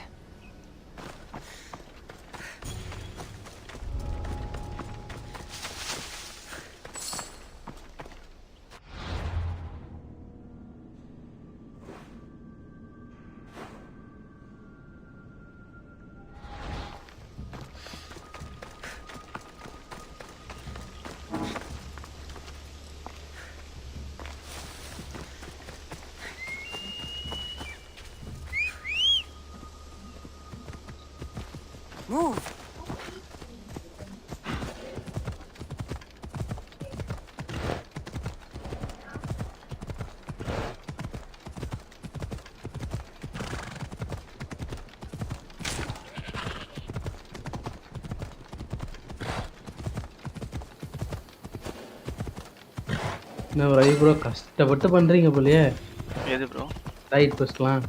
Move! நான் ரை bro கஷ்டப்பட்டு பண்றீங்க போலயே. எது bro? Right ஃபர்ஸ்ட்லாம்.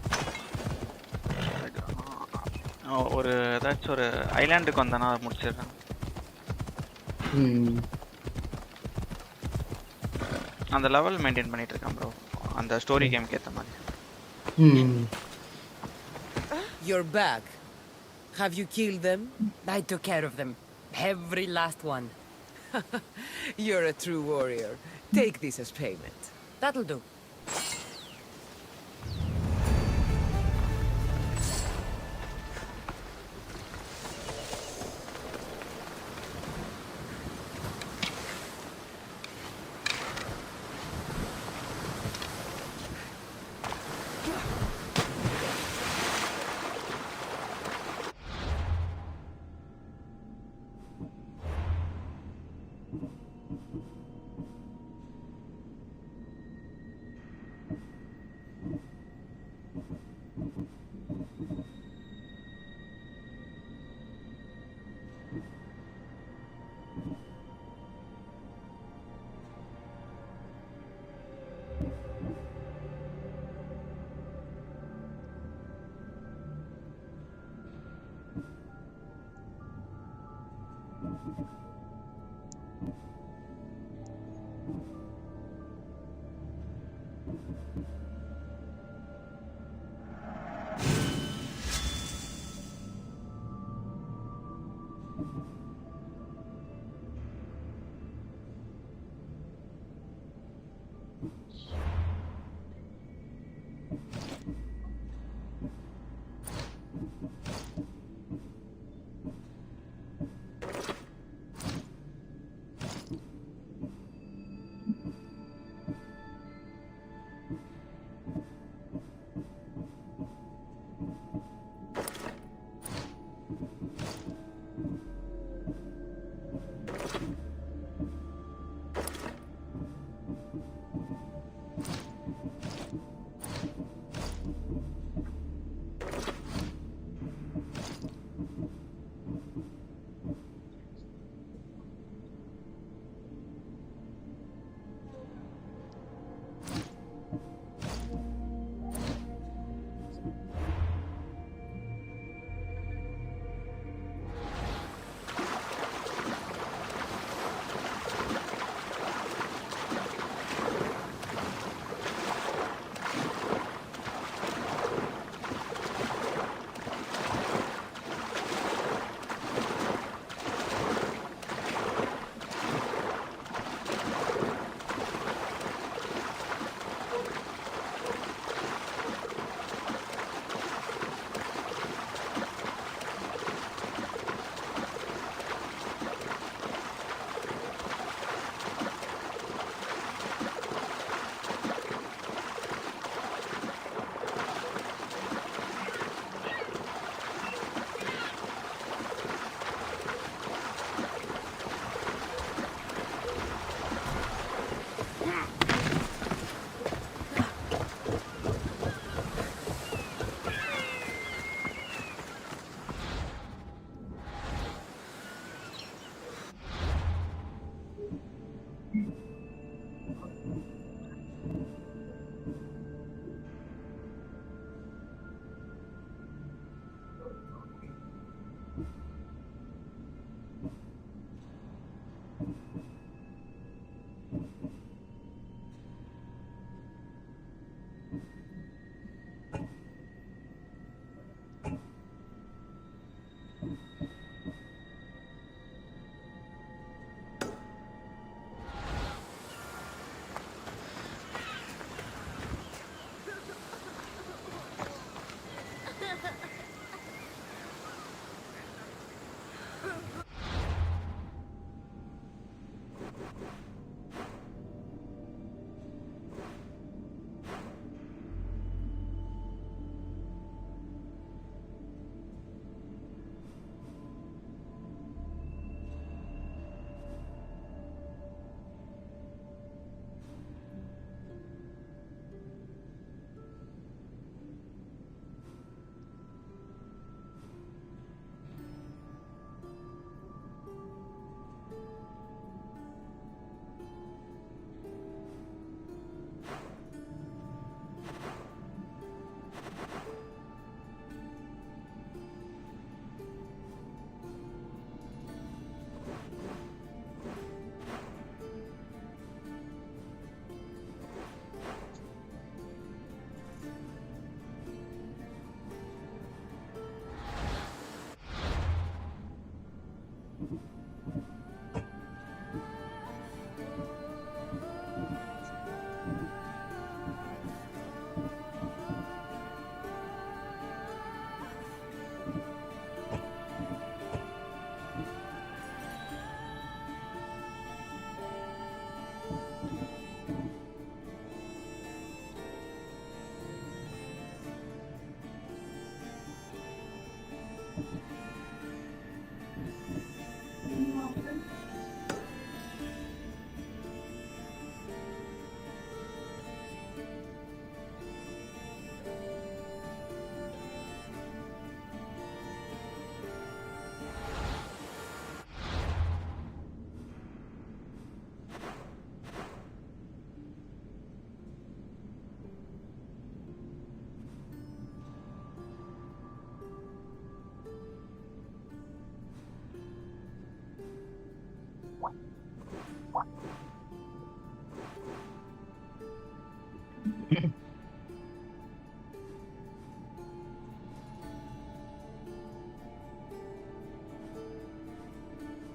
ஒரு ஏதாச்சும் ஒரு ஐலாண்டுக்கு வந்தானா முடிச்சிடுறேன். அந்த லெவல் மெயின்டைன் பண்ணிட்டு இருக்கேன் ப்ரோ. அந்த ஸ்டோரி கேம்க்கு ஏத்த மாதிரி. You're back. Have you killed them? I took care of them. Every last one. You're a true warrior. Take this as payment. That'll do.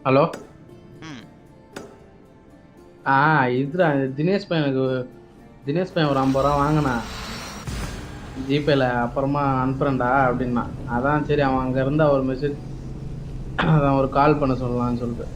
Hello இதுடா தினேஷ் பையன் ஒரு 50 ரூபா வாங்கினா ஜிபேல, அப்புறமா அனுப்புறேன்டா அப்படின்னா. அதான் சரி அவன் அங்கே இருந்தா ஒரு மெசேஜ் அதான் ஒரு கால் பண்ண சொல்லலாம்னு சொல்லிட்டு.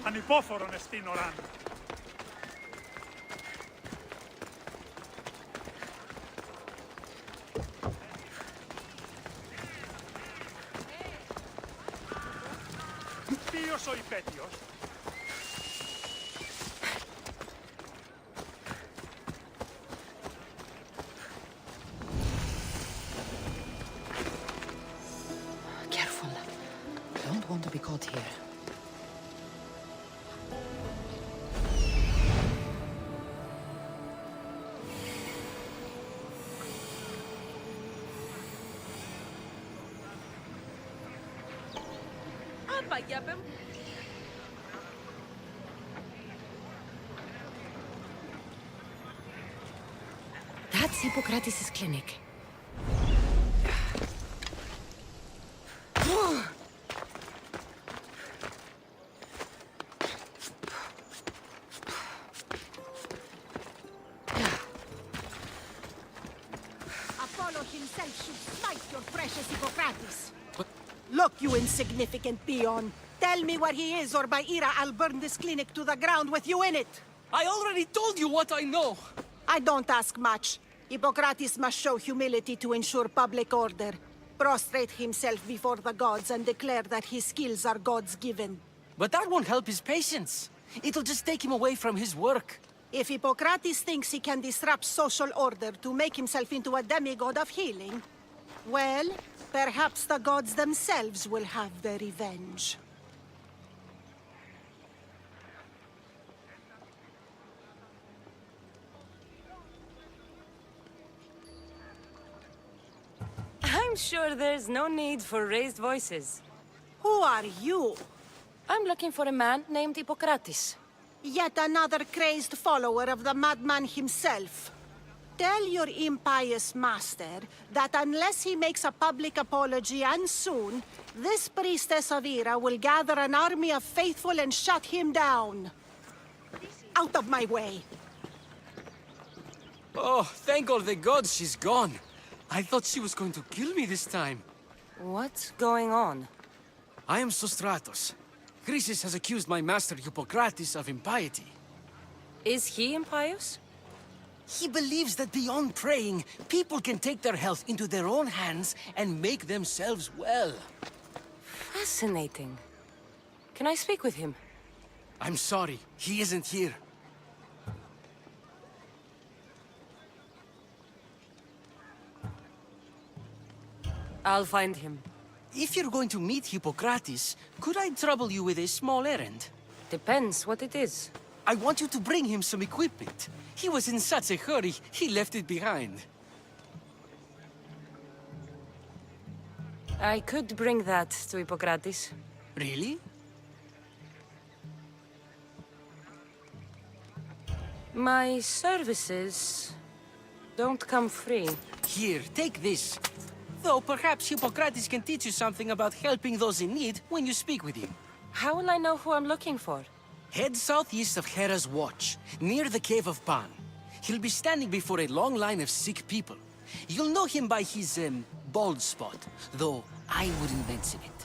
Ανυπόφορο εστίν οράν. Ποιος ο υπέτειος? Careful. Don't want to be caught here. That's Hippocrates' clinic. Apollo himself should smite your precious Hippocrates. Look, you insignificant peon. Tell me where he is, or by Ira, I'll burn this clinic to the ground with you in it. I already told you what I know. I don't ask much. Hippocrates must show humility to ensure public order. Prostrate himself before the gods and declare that his skills are gods-given. But that won't help his patients. It'll just take him away from his work. If Hippocrates thinks he can disrupt social order to make himself into a demigod of healing, well, perhaps the gods themselves will have their revenge. I'm sure there's no need for raised voices. Who are you? I'm looking for a man named Hippocrates. Yet another crazed follower of the madman himself. Tell your impious master that unless he makes a public apology, and soon, this priestess of Ira will gather an army of faithful and shut him down. Out of my way! Oh, thank all the gods she's gone. I thought she was going to kill me this time. What's going on? I am Sostratos. Chrysis has accused my master Hippocrates of impiety. Is he impious? He believes that beyond praying, people can take their health into their own hands and make themselves well. Fascinating. Can I speak with him? I'm sorry, he isn't here. I'll find him. If you're going to meet Hippocrates, could I trouble you with a small errand? Depends what it is. I want you to bring him some equipment. He was in such a hurry, he left it behind. I could bring that to Hippocrates. Really? My services don't come free. Here, take this. Though perhaps Hippocrates can teach you something about helping those in need when you speak with him. How will I know who I'm looking for? Head southeast of Hera's Watch, near the Cave of Pan. He'll be standing before a long line of sick people. You'll know him by his, bald spot, though I wouldn't mention it.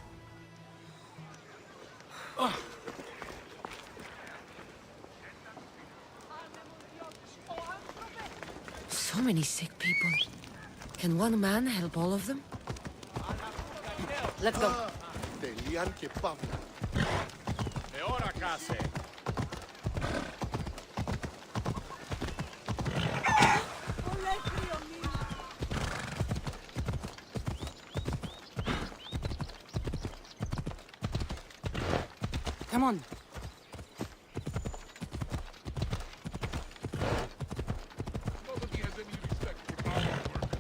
So many sick people. Can one man help all of them? Let's go. Τελείαν και παύλα. Ora case. Come on. Nobody has any respect for our work.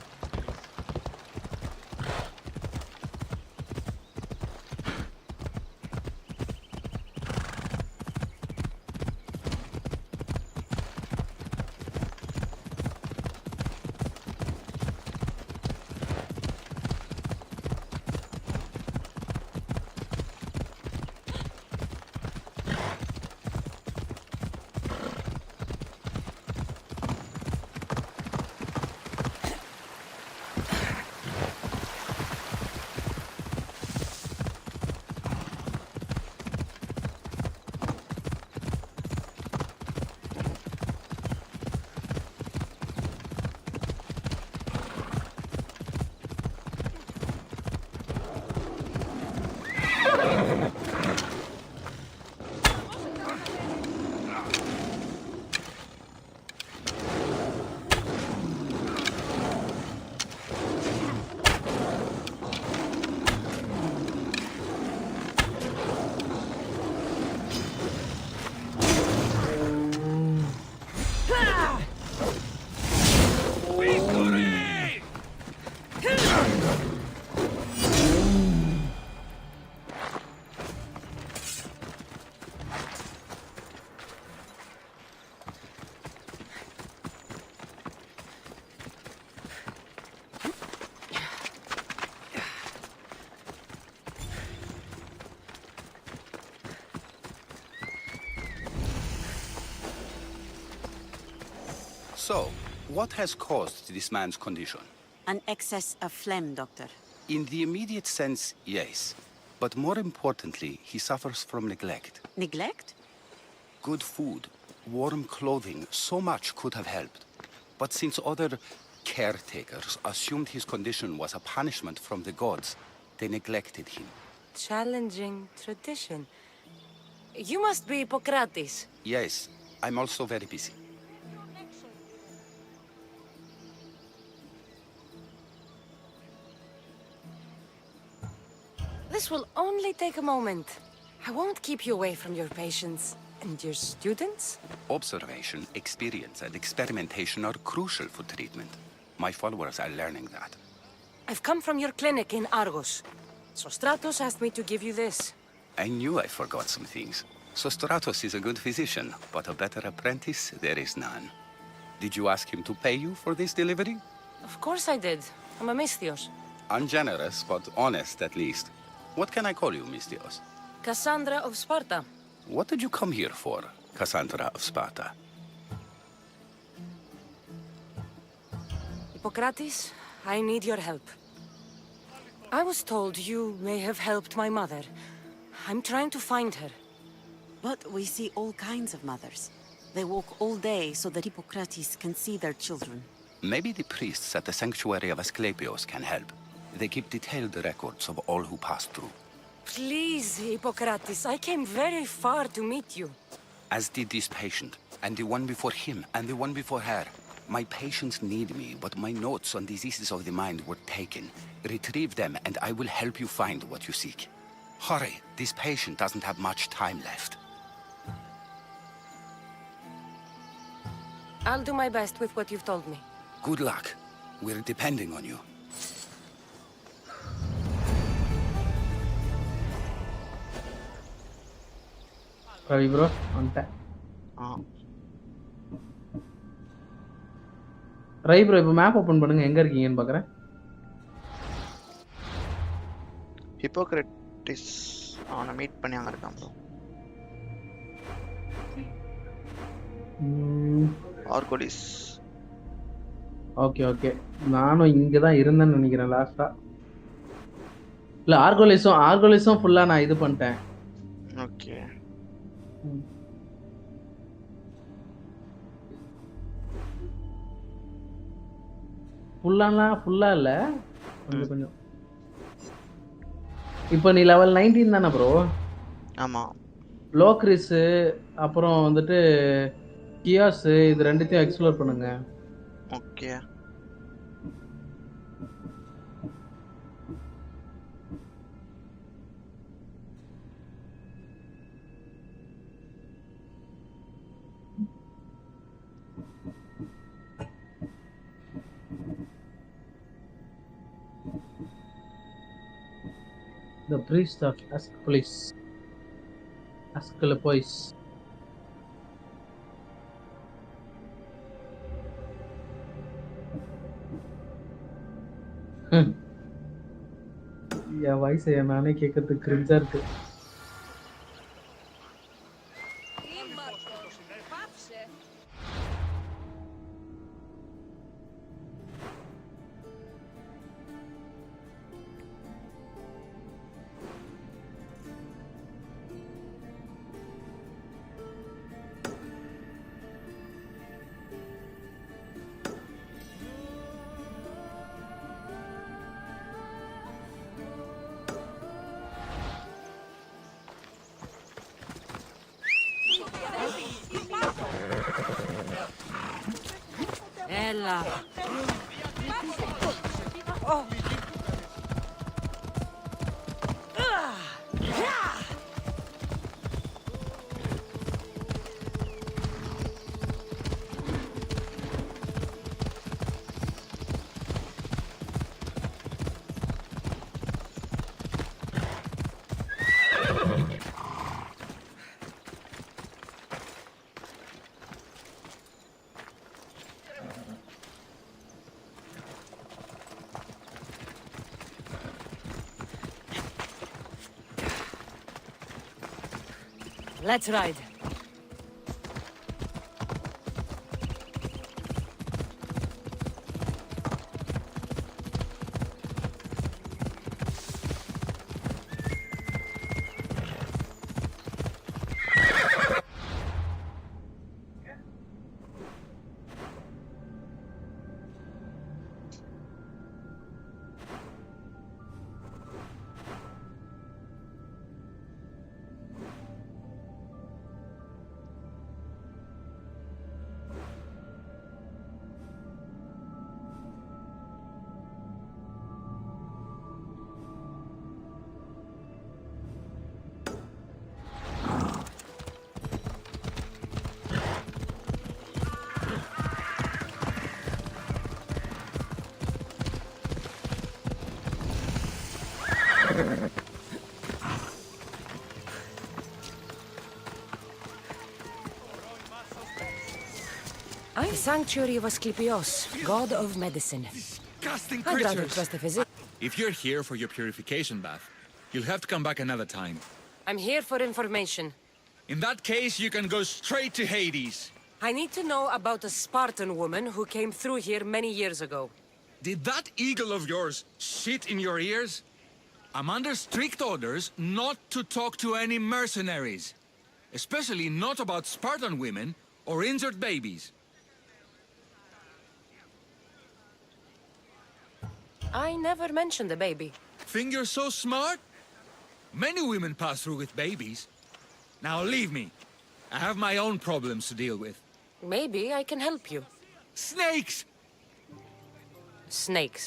So, what has caused this man's condition? An excess of phlegm, Doctor. In the immediate sense, yes. But more importantly, he suffers from neglect. Neglect? Good food, warm clothing, so much could have helped. But since other caretakers assumed his condition was a punishment from the gods, they neglected him. Challenging tradition. You must be Hippocrates. Yes, I'm also very busy. This will only take a moment. I won't keep you away from your patients. And your students? Observation, experience, and experimentation are crucial for treatment. My followers are learning that. I've come from your clinic in Argos. So Stratos asked me to give you this. I knew I forgot some things. Sostratos is a good physician, but a better apprentice there is none. Did you ask him to pay you for this delivery? Of course I did. I'm a Misthios. Ungenerous, but honest at least. What can I call you, Misthios? Cassandra of Sparta. What did you come here for, Cassandra of Sparta? Hippocrates, I need your help. I was told you may have helped my mother. I'm trying to find her. But we see all kinds of mothers. They walk all day so that Hippocrates can see their children. Maybe the priests at the sanctuary of Asclepios can help. They keep detailed records of all who pass through. Please, Hippocrates, I came very far to meet you. As did this patient, and the one before him, and the one before her. My patients need me, but my notes on diseases of the mind were taken. Retrieve them, and I will help you find what you seek. Hurry, this patient doesn't have much time left. I'll do my best with what you've told me. Good luck. We're depending on you. Ravi bro, வந்துட்டேன். Ravi bro, இப்போ map open பண்ணுங்க, எங்க இருக்கீங்கன்னு பார்க்கறேன். Hippocrates அவனை meet பண்ணி அங்க இருக்கான் bro. ஆர்கோலிஸ். Okay okay. நானும் இங்க தான் இருந்தேன்னு நினைக்கிறேன் லாஸ்டா. இல்ல ஆர்கோலிஸும் ஃபுல்லா நான் இது பண்ணிட்டேன். ஓகே. ஃபுல்லா இல்ல கொஞ்சம் கொஞ்சம். இப்போ நீ லெவல் 19 தானே ப்ரோ? ஆமா. லோக்ரிஸ் அப்புறம் வந்துட்டு கியாஸ் இது ரெண்டுத்தையும் எக்ஸ்ப்ளோர் பண்ணுங்க. Okay. The priest of Asclepius. N voice நானே கேட்கறதுக்கு கிரிஞ்சா இருக்கு. Ella. Oh. Let's ride. The sanctuary of Asclepios, god of medicine. Disgusting I'd rather creatures. trust a physician. If you're here for your purification bath, you'll have to come back another time. I'm here for information. In that case, you can go straight to Hades. I need to know about a Spartan woman who came through here many years ago. Did that eagle of yours shit in your ears? I'm under strict orders not to talk to any mercenaries. Especially not about Spartan women or injured babies. I never mentioned a baby. Think you're so smart? Many women pass through with babies. Now leave me. I have my own problems to deal with. Maybe I can help you. Snakes! Snakes.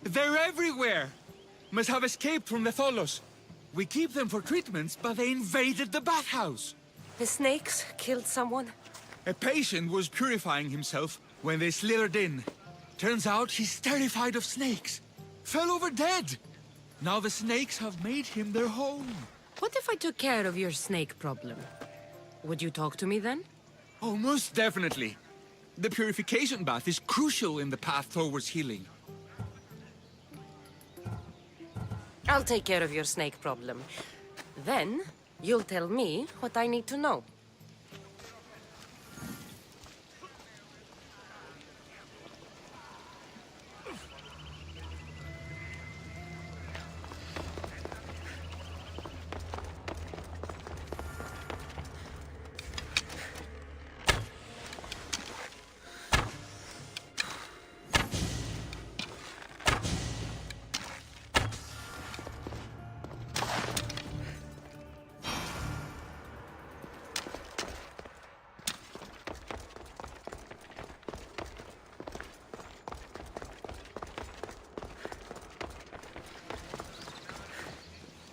They're everywhere! Must have escaped from the Tholos. We keep them for treatments, but they invaded the bathhouse. The snakes killed someone? A patient was purifying himself when they slithered in. Turns out he's terrified of snakes. Fell over dead. Now the snakes have made him their home. What if I took care of your snake problem? Would you talk to me then? Oh, most definitely. The purification bath is crucial in the path towards healing. I'll take care of your snake problem. Then, you'll tell me what I need to know.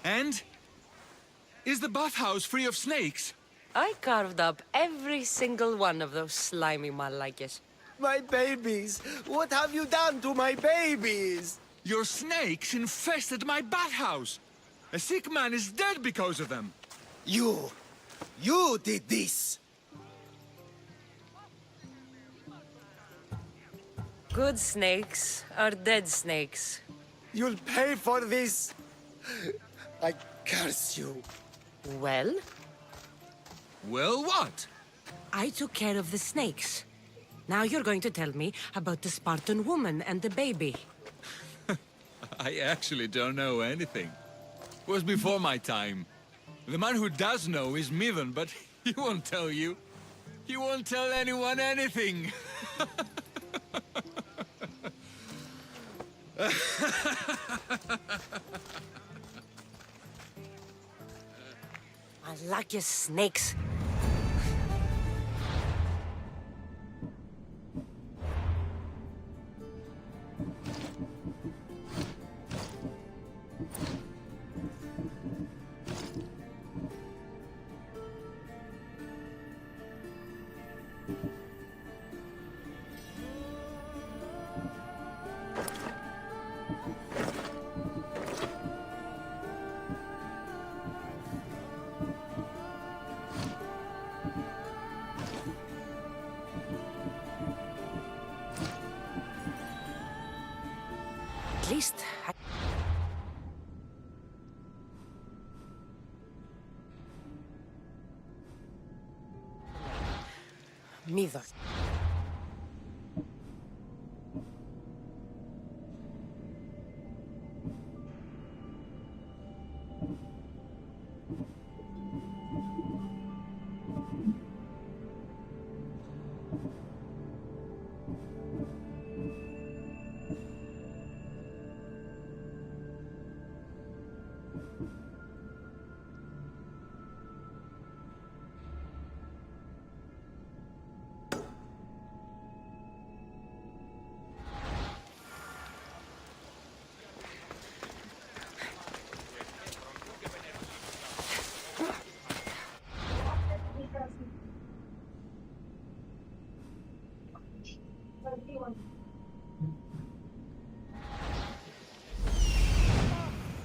And? Is the bathhouse free of snakes? I carved up every single one of those slimy malakes. My babies! What have you done to my babies? Your snakes infested my bathhouse! A sick man is dead because of them! You did this! Good snakes are dead snakes. You'll pay for this! I curse you. Well? Well, what? I took care of the snakes. Now you're going to tell me about the Spartan woman and the baby. I actually don't know anything. It was before my time. The man who does know is Mivan, but he won't tell you. He won't tell anyone anything. I like your snakes. At least Mivan.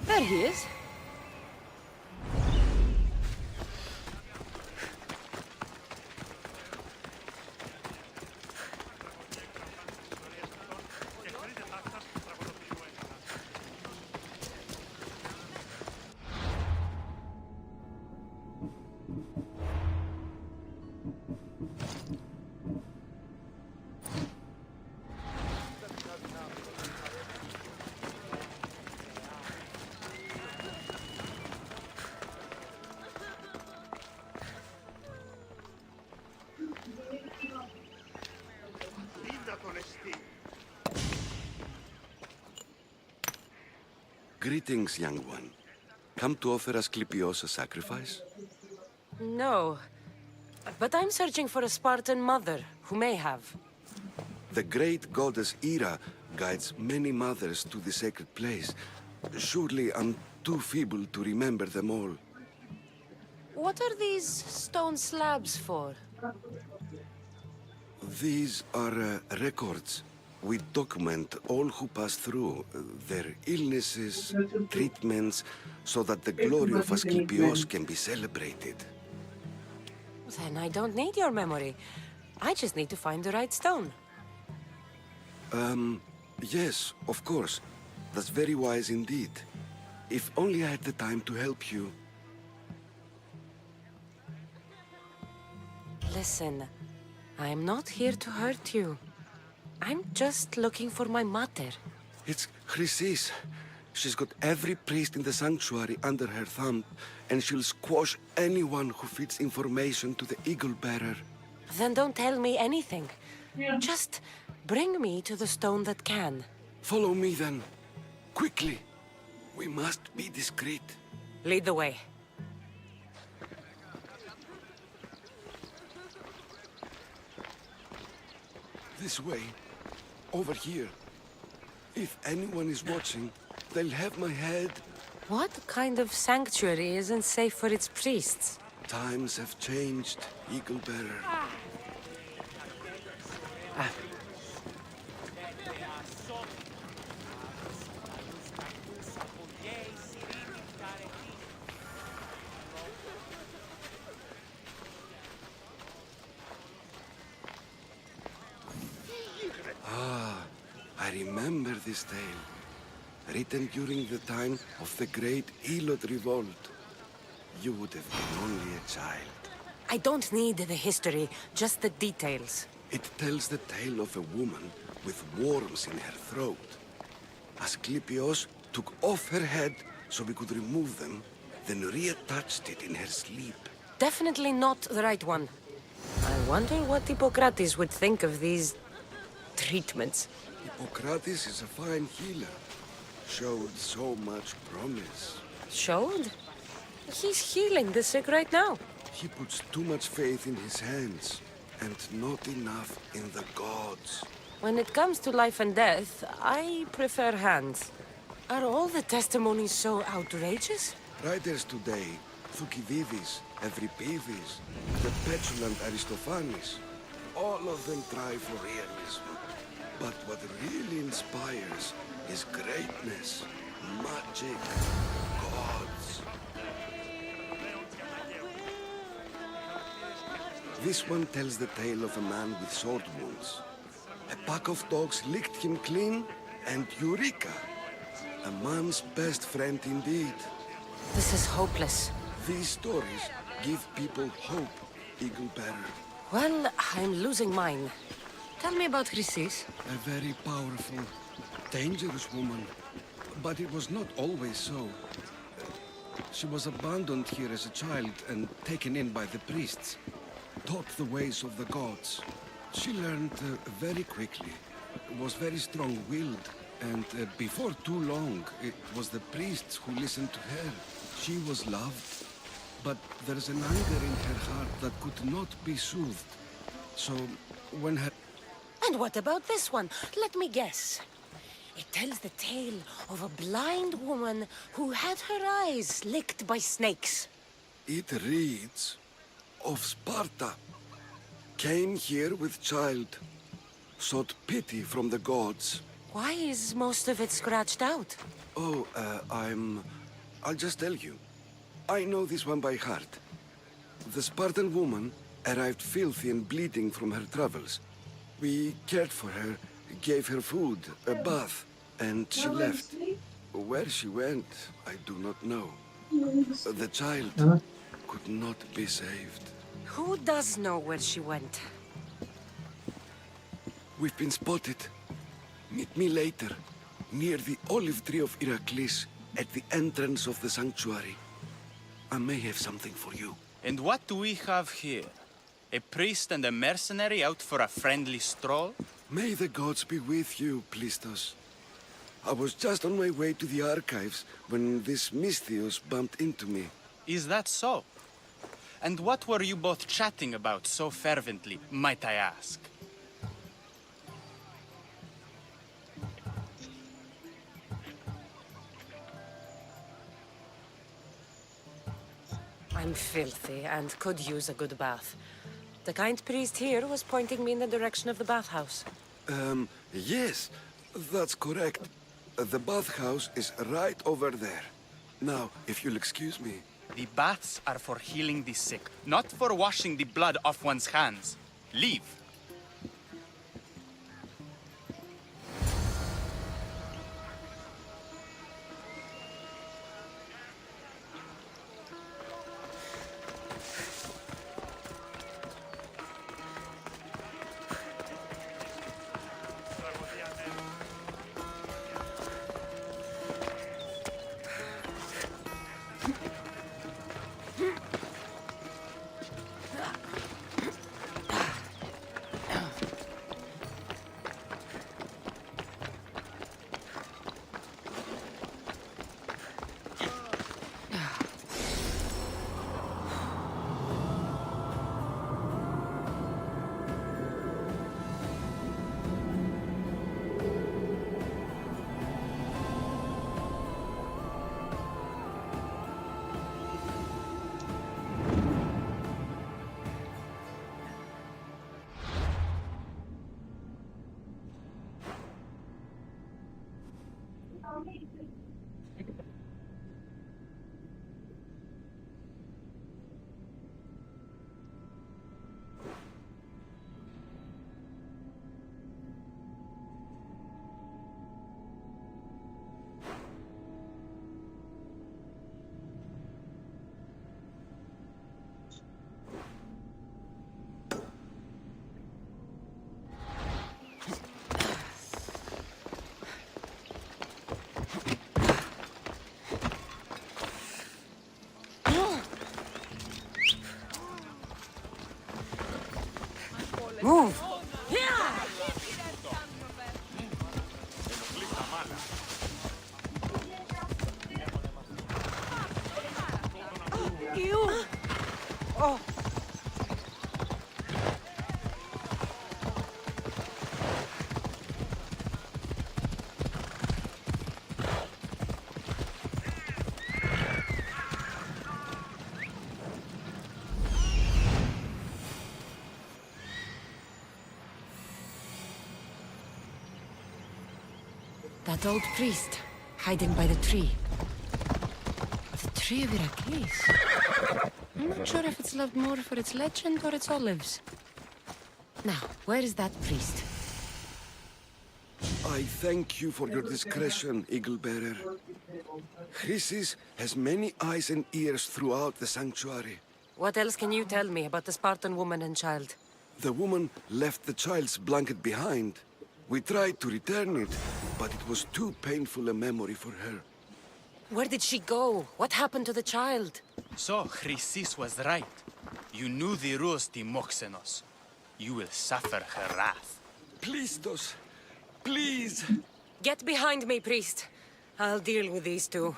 There he is. Greetings, young one. Come to offer Asclepios a sacrifice? No. But I'm searching for a Spartan mother who may have. The great goddess Ira guides many mothers to the sacred place. Surely I'm too feeble to remember them all. What are these stone slabs for? These are records. We document all who pass through, their illnesses, treatments, so that the glory of Asclepios can be celebrated. Then I don't need your memory. I just need to find the right stone. Yes, of course. That's very wise indeed. If only I had the time to help you. Listen, I'm not here to hurt you. I'm just looking for my mater. It's Chrysis. She's got every priest in the sanctuary under her thumb, and she'll squash anyone who feeds information to the Eagle Bearer. Then don't tell me anything. Just bring me to the stone that can. Follow me then. Quickly. We must be discreet. Lead the way. This way. Over here. If anyone is watching, they'll have my head What kind of sanctuary isn't safe for its priests? Times have changed, Eagle Bearer. I remember this tale. Written during the time of the great Elot revolt. You would have been only a child. I don't need the history, just the details. It tells the tale of a woman with worms in her throat. Asclepios took off her head so we could remove them, then reattached it in her sleep. Definitely not the right one. I wonder what Hippocrates would think of these treatments. Hippocrates is a fine healer. Showed so much promise. Showed? He's healing the sick right now. He puts too much faith in his hands, and not enough in the gods. When it comes to life and death, I prefer hands. Are all the testimonies so outrageous? Writers today, Thucydides, Euripides, the petulant Aristophanes, all of them try for realism. But what really inspires is greatness, magic, gods. This one tells the tale of a man with sword wounds. A pack of dogs licked him clean, and Eureka! A man's best friend indeed. This is hopeless. These stories give people hope, Eagle Bearer. Well, I'm losing mine. Tell me about Chrysis. A very powerful, dangerous woman. But it was not always so. She was abandoned here as a child and taken in by the priests. Taught the ways of the gods. She learned very quickly. Was very strong-willed. And before too long, it was the priests who listened to her. She was loved. But there's an anger in her heart that could not be soothed. So, when her... And what about this one? Let me guess. It tells the tale of a blind woman who had her eyes licked by snakes. It reads of Sparta. Came here with child. Sought pity from the gods. Why is most of it scratched out? Oh, I'll just tell you. I know this one by heart. The Spartan woman arrived filthy and bleeding from her travels. We cared for her, gave her food, a bath, and she left. Where she went, I do not know. The child could not be saved. Who does know where she went? We've been spotted. Meet me later, near the olive tree of Heracles, at the entrance of the sanctuary. I may have something for you. And what do we have here? A priest and a mercenary out for a friendly stroll? May the gods be with you, Plistos. I was just on my way to the archives when this Misthios bumped into me. Is that so? And what were you both chatting about so fervently, might I ask? I'm filthy and could use a good bath. The kind priest here was pointing me in the direction of the bathhouse. Yes, that's correct. The bathhouse is right over there. Now, if you'll excuse me. The baths are for healing the sick, not for washing the blood off one's hands. Leave. Oh. That old priest, hiding by the tree. The tree of Iraklis. I'm not sure if it's loved more for its legend or its olives. Now, where is that priest? I thank you for your discretion, Eagle Bearer. Chrysis has many eyes and ears throughout the sanctuary. What else can you tell me about the Spartan woman and child? The woman left the child's blanket behind. We tried to return it, but it was too painful a memory for her. Where did she go? What happened to the child? So, Chrysis was right. You knew the rules, Timoxenos. You will suffer her wrath. Please, Dos. Please! Get behind me, priest. I'll deal with these two.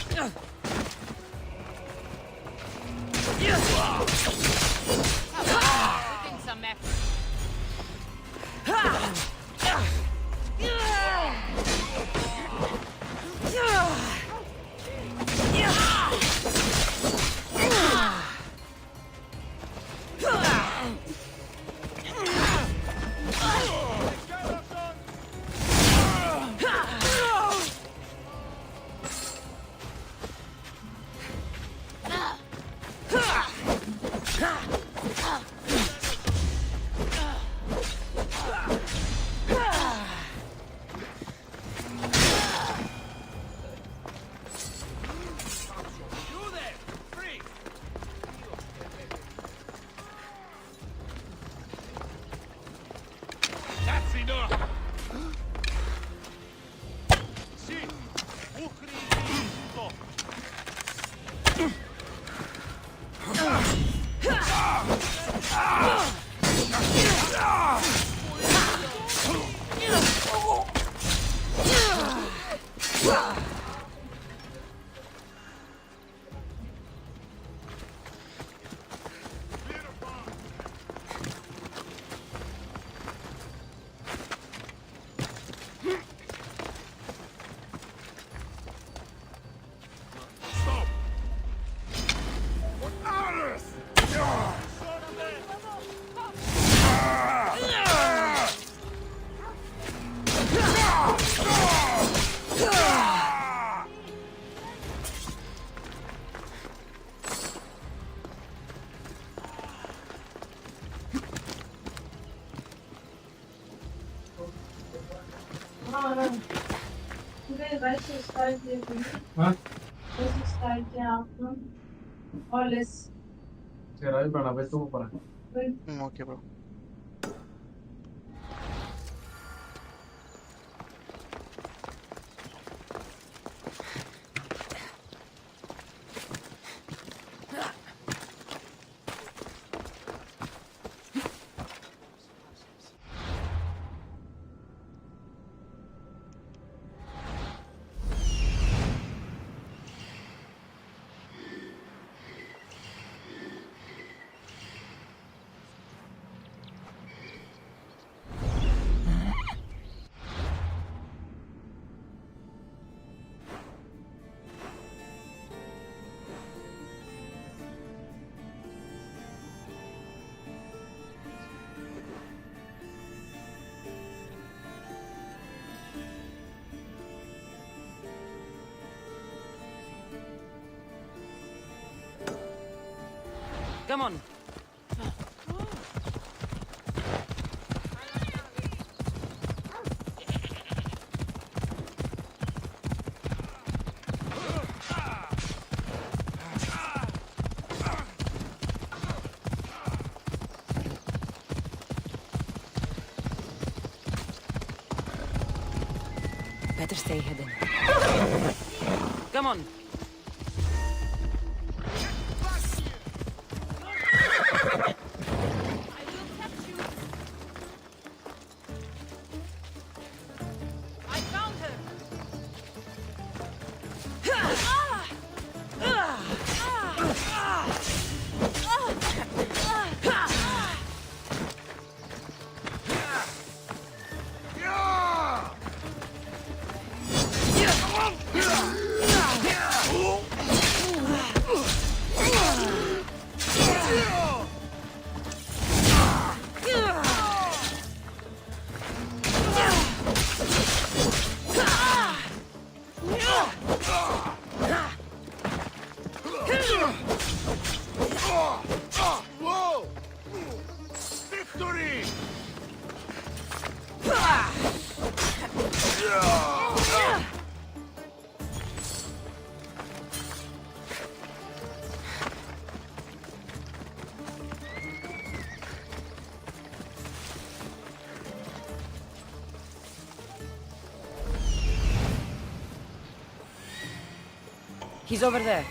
Go! Go! Putting some effort. That's enough! சரி Ravi bro, நான் போய் தூங்க போறேன். Okay, bro. Come on. Better stay hidden. Come on. He's over there.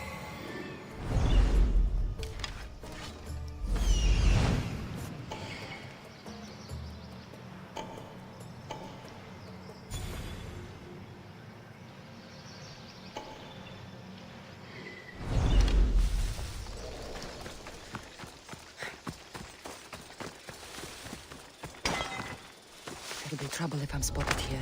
There'll be trouble if I'm spotted here.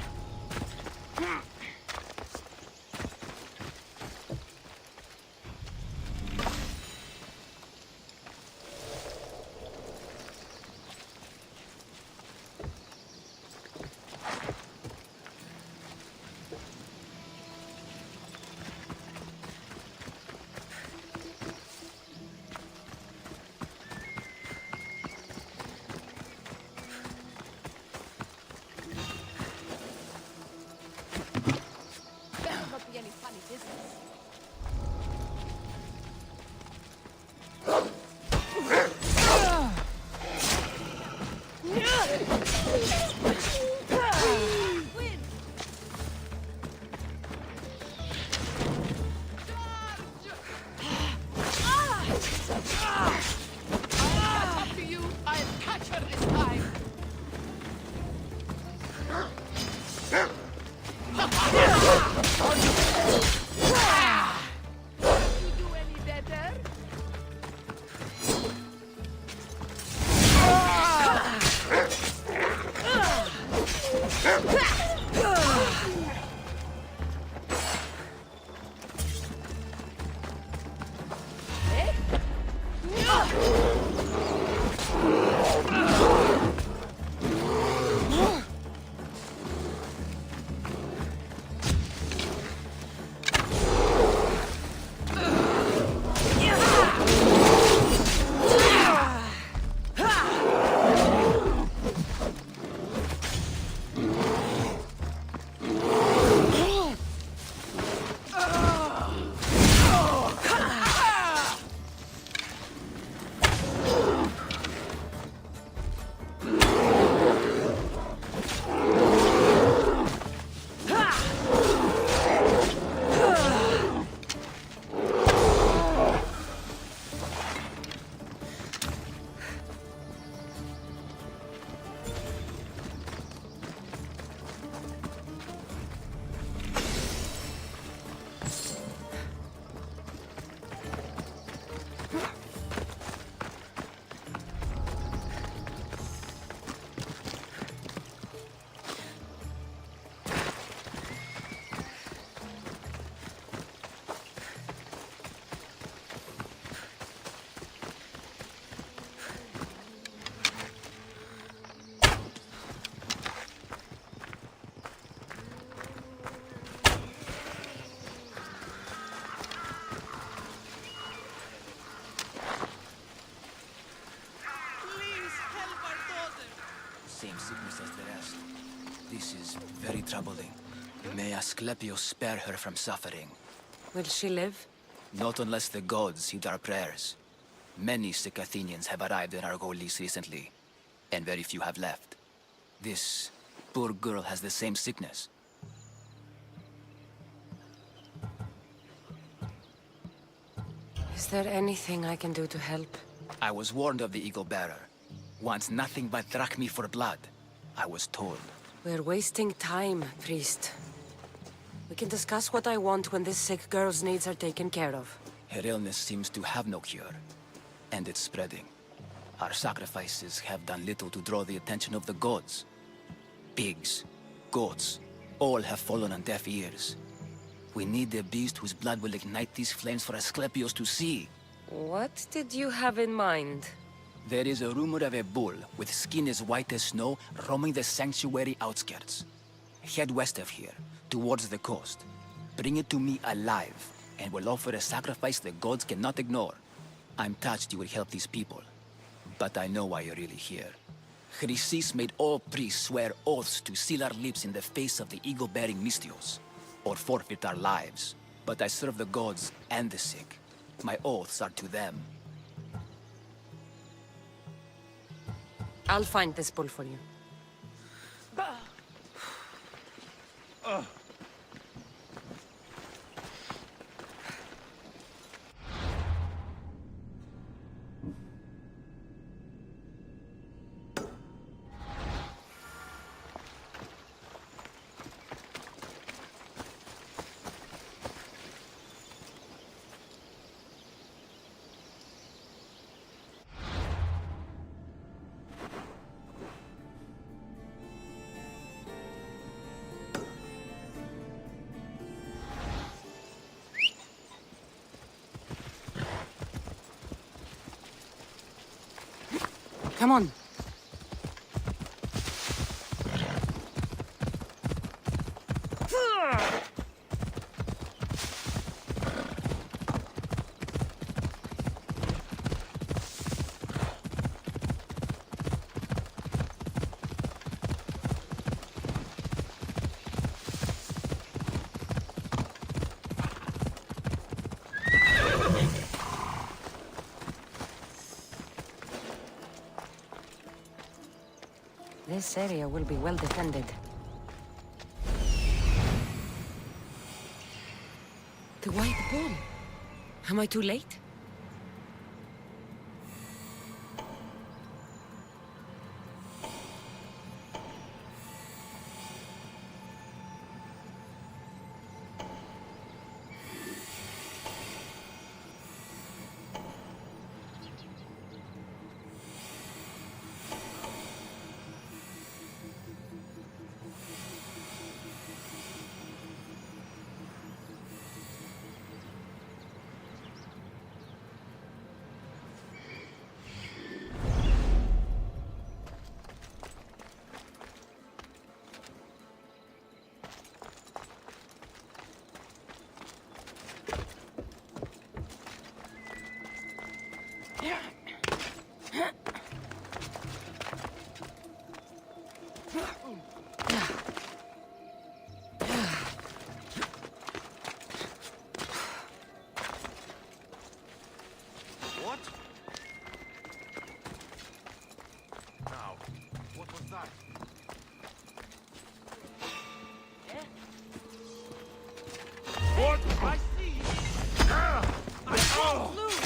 Same sickness as the rest. This is very troubling. May Asclepius spare her from suffering. Will she live? Not unless the gods heed our prayers. Many sick Athenians have arrived in Argolis recently, and very few have left. This poor girl has the same sickness. Is there anything I can do to help? I was warned of the Eagle Bearer. Wants nothing but drachmi for blood. I was told. We're wasting time, priest. We can discuss what I want when this sick girl's needs are taken care of. Her illness seems to have no cure, and it's spreading. Our sacrifices have done little to draw the attention of the gods. Pigs, goats, all have fallen on deaf ears. We need a beast whose blood will ignite these flames for Asclepius to see. What did you have in mind? There is a rumor of a bull with skin as white as snow roaming the sanctuary outskirts. Head west of here, towards the coast. Bring it to me alive, and we'll offer a sacrifice the gods cannot ignore. I'm touched you will help these people, but I know why you're really here. Chrysis made all priests swear oaths to seal our lips in the face of the eagle-bearing Mystios, or forfeit our lives. But I serve the gods and the sick. My oaths are to them. I'll find this bull for you. Come on. This area will be well defended. The white ball. Am I too late? What? Now, what was that? What? I see! I can't lose!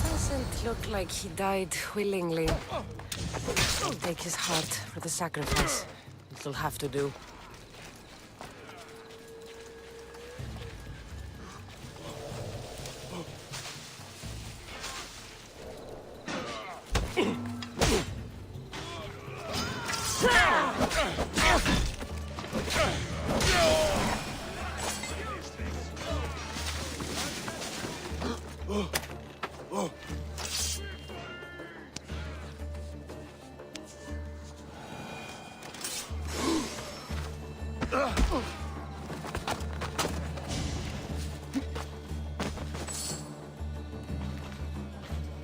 Doesn't look like he died willingly. I'll take his heart for the sacrifice. It'll have to do.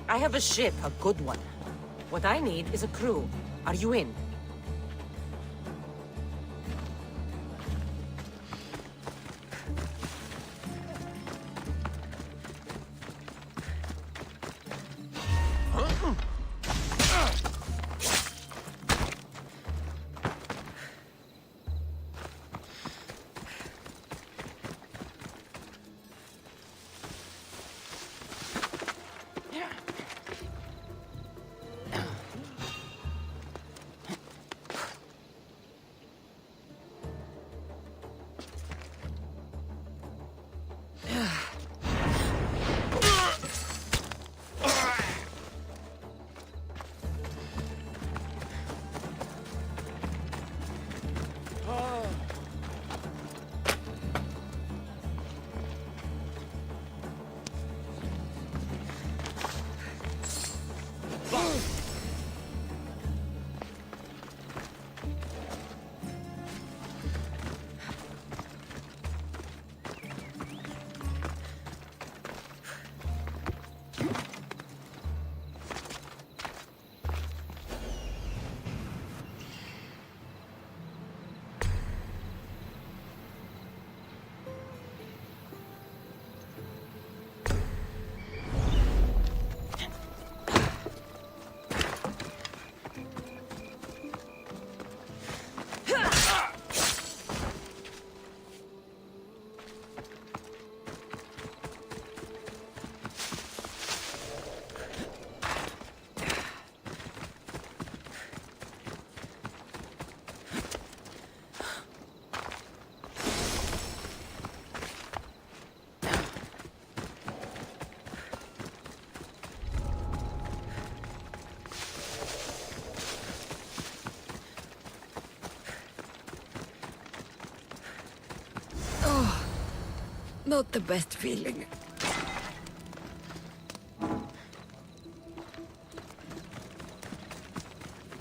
I have a ship, a good one. What I need is a crew. Are you in? not the best feeling.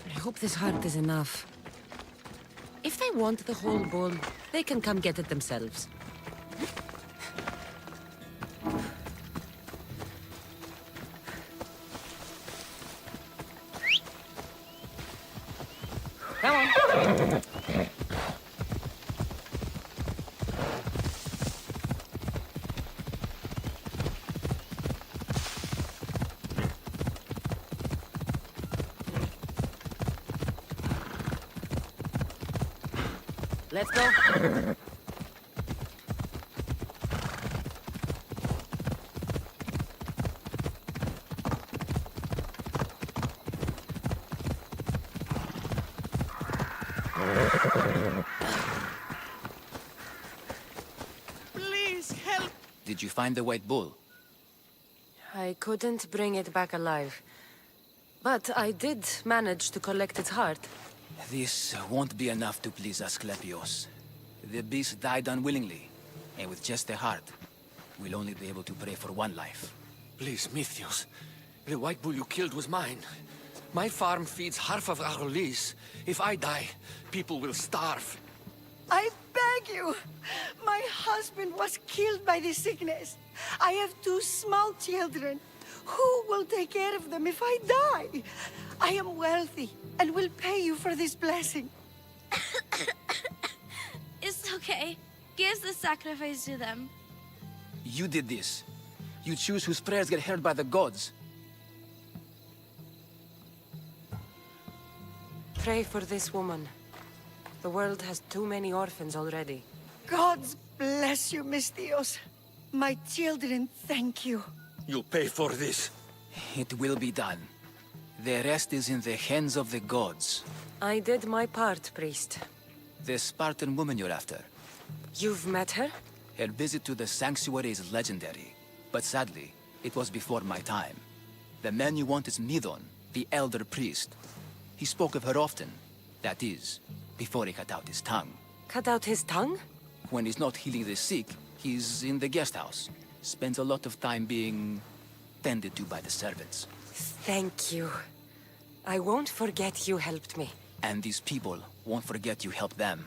I hope this heart is enough. If they want the whole bowl, they can come get it themselves. Come on. Let's go. Please help! Did you find the white bull? I couldn't bring it back alive. But I did manage to collect its heart. This won't be enough to please Asclepios. The beast died unwillingly, and with just the heart, we'll only be able to pray for one life. Please, Mythios. The white bull you killed was mine. My farm feeds half of our lease. If I die, people will starve. I beg you! My husband was killed by this sickness. I have 2 small children. Who will take care of them if I die? I am wealthy and will pay you for this blessing. It's okay. Give the sacrifice to them. You did this. You choose whose prayers get heard by the gods. Pray for this woman. The world has too many orphans already. Gods bless you, Mystios. My children thank you. You'll pay for this. It will be done. The rest is in the hands of the gods. I did my part, priest. The Spartan woman you're after. You've met her? Her visit to the sanctuary is legendary, but sadly, it was before my time. The man you want is Midon, the elder priest. He spoke of her often. That is, before he cut out his tongue. Cut out his tongue? When he's not healing the sick, he's in the guest house. Spends a lot of time being tended to by the servants. Thank you. I won't forget you helped me. And these people won't forget you helped them.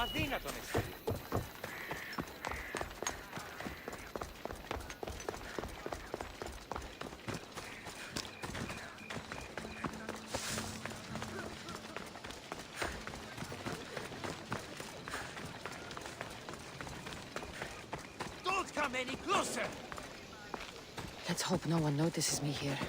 Αδύνατον εσύ. Don't come any closer! Let's hope no one notices me here.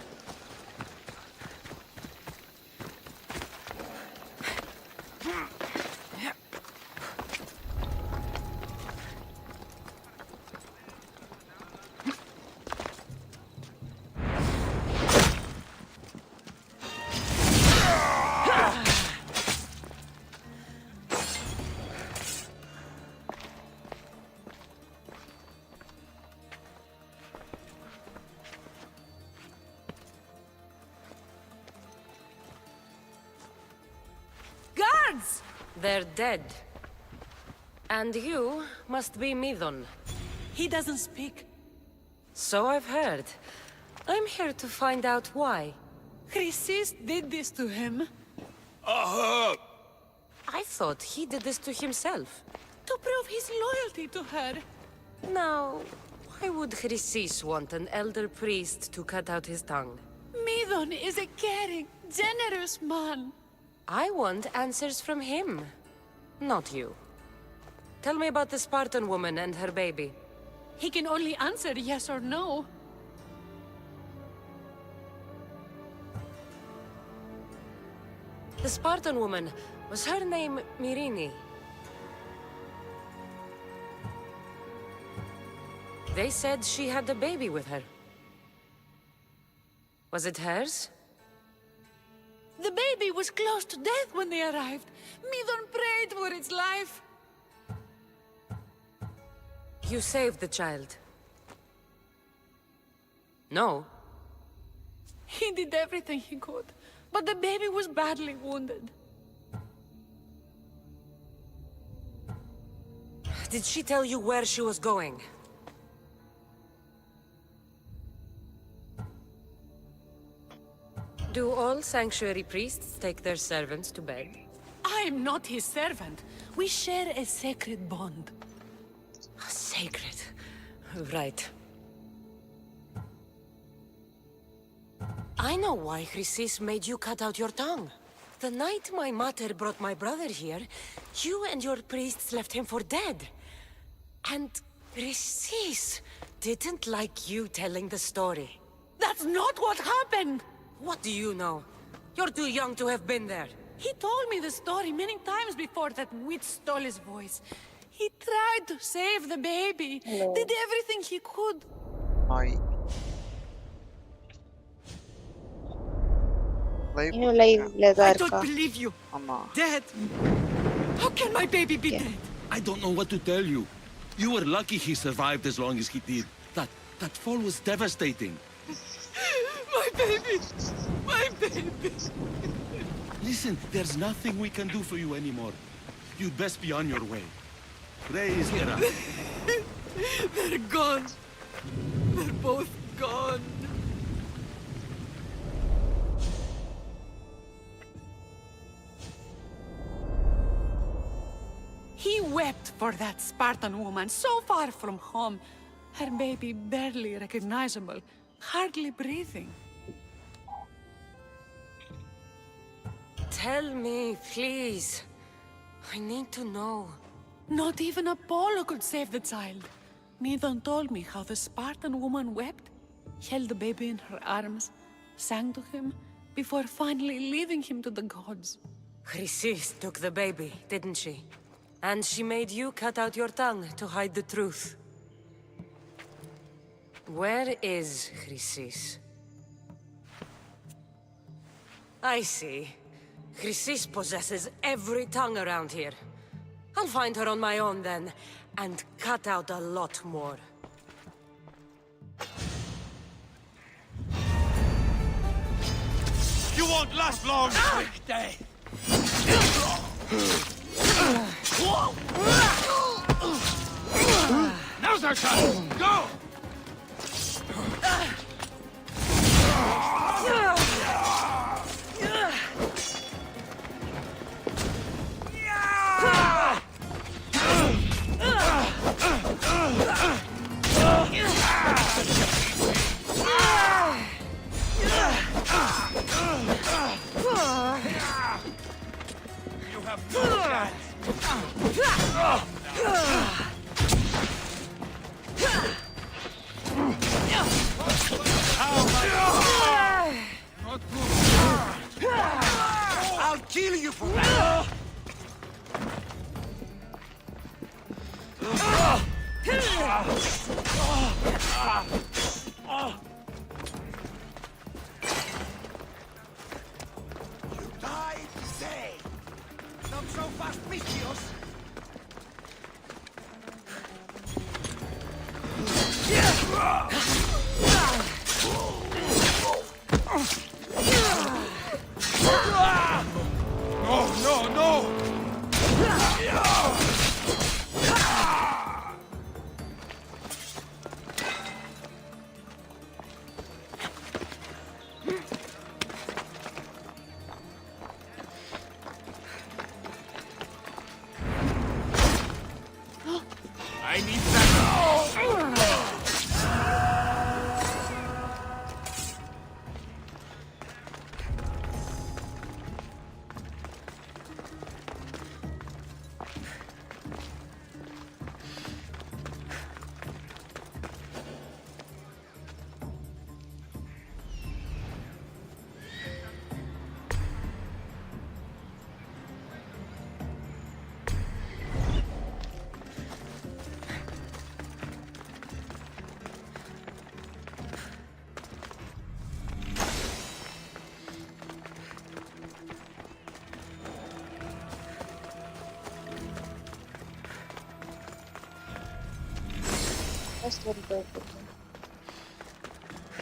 Guards! They're dead. And you must be Midon. He doesn't speak. So I've heard. I'm here to find out why. Chrysis did this to him. I thought he did this to himself. To prove his loyalty to her. Now, why would Chrysis want an elder priest to cut out his tongue? Midon is a caring, generous man. I want answers from him, not you. Tell me about the Spartan woman and her baby. He can only answer yes or no. The Spartan woman, was her name Mirini? They said she had a baby with her. Was it hers? The baby was close to death when they arrived. Midon prayed for its life. You saved the child. No. He did everything he could, but the baby was badly wounded. Did she tell you where she was going? Do all sanctuary priests take their servants to bed? I am not his servant. We share a sacred bond. Sacred. Right. I know why Chrysis made you cut out your tongue. The night my mater brought my brother here, you and your priests left him for dead. And Chrysis didn't like you telling the story. That's not what happened! What do you know? You're too young to have been there. He told me the story many times before that witch stole his voice. He tried to save the baby. Did everything he could. I don't believe you. Dead? How can my baby be dead? I don't know what to tell you. You were lucky he survived as long as he did. That fall was devastating. My baby! My baby! Listen, there's nothing we can do for you anymore. You'd best be on your way. Praise Hera. They're gone. They're both gone. He wept for that Spartan woman so far from home. Her baby barely recognizable, hardly breathing. Tell me, please. I need to know. Not even Apollo could save the child. Midon told me how the Spartan woman wept, held the baby in her arms, sang to him, before finally leaving him to the gods. Chrysis took the baby, didn't she? And she made you cut out your tongue to hide the truth. Where is Chrysis? I see. Chrysis possesses every tongue around here. I'll find her on my own then, and cut out a lot more. You won't last long! Quick day! Now's our time! Go! I'll kill you for that! You died, say! Not so fast, Mistios! No, no, no! I need that.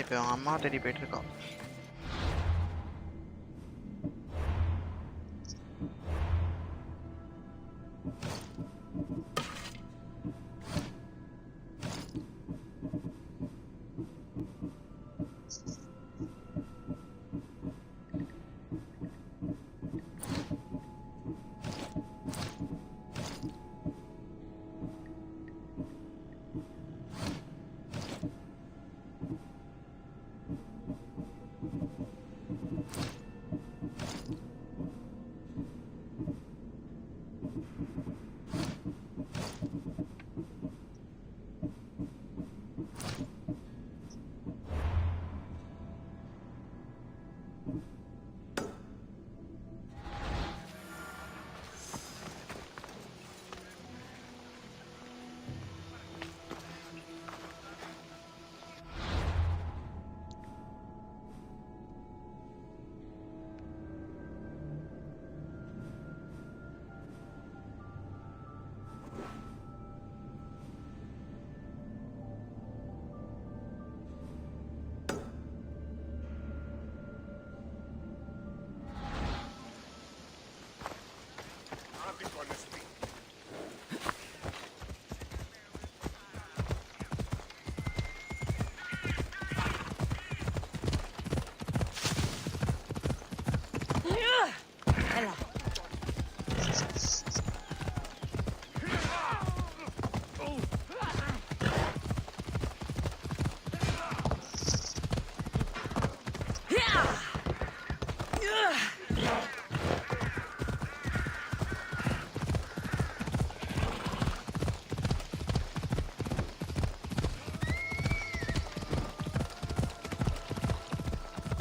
இப்போ அவங்க அம்மா தேடி போயிட்டு இருக்கோம்.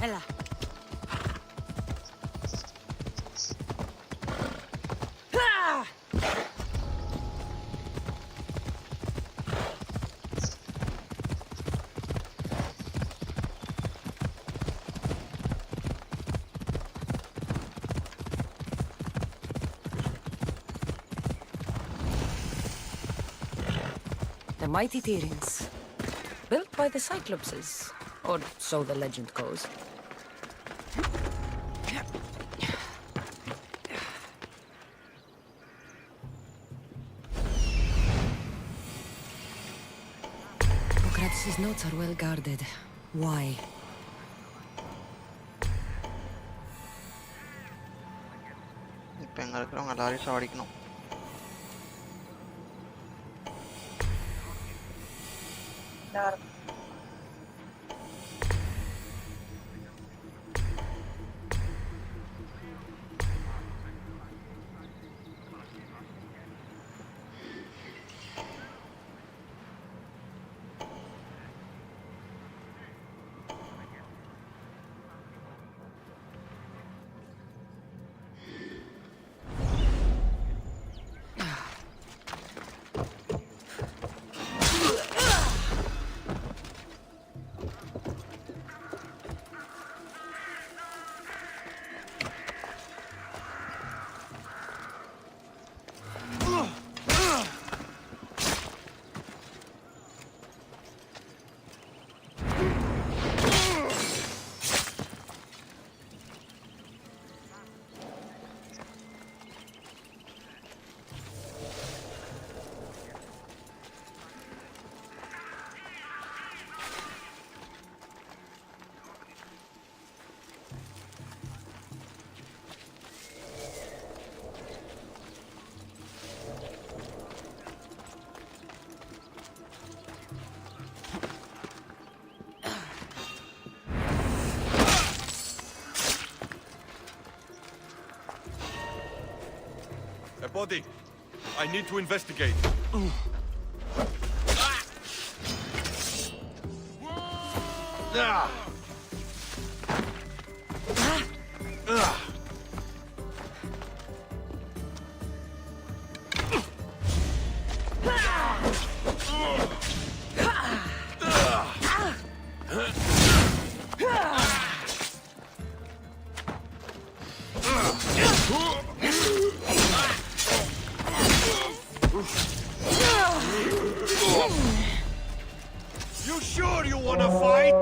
Ella. The mighty Tyrants, built by the Cyclopses, or so the legend goes. Hippocrates' notes are well guarded. Why? இப்போ எங்க இருக்கிறவங்க எல்லாரையும் சாடிக்கணும். body. I need to investigate. You sure you wanna fight?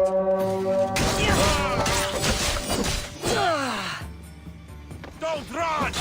Don't run!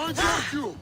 I got you!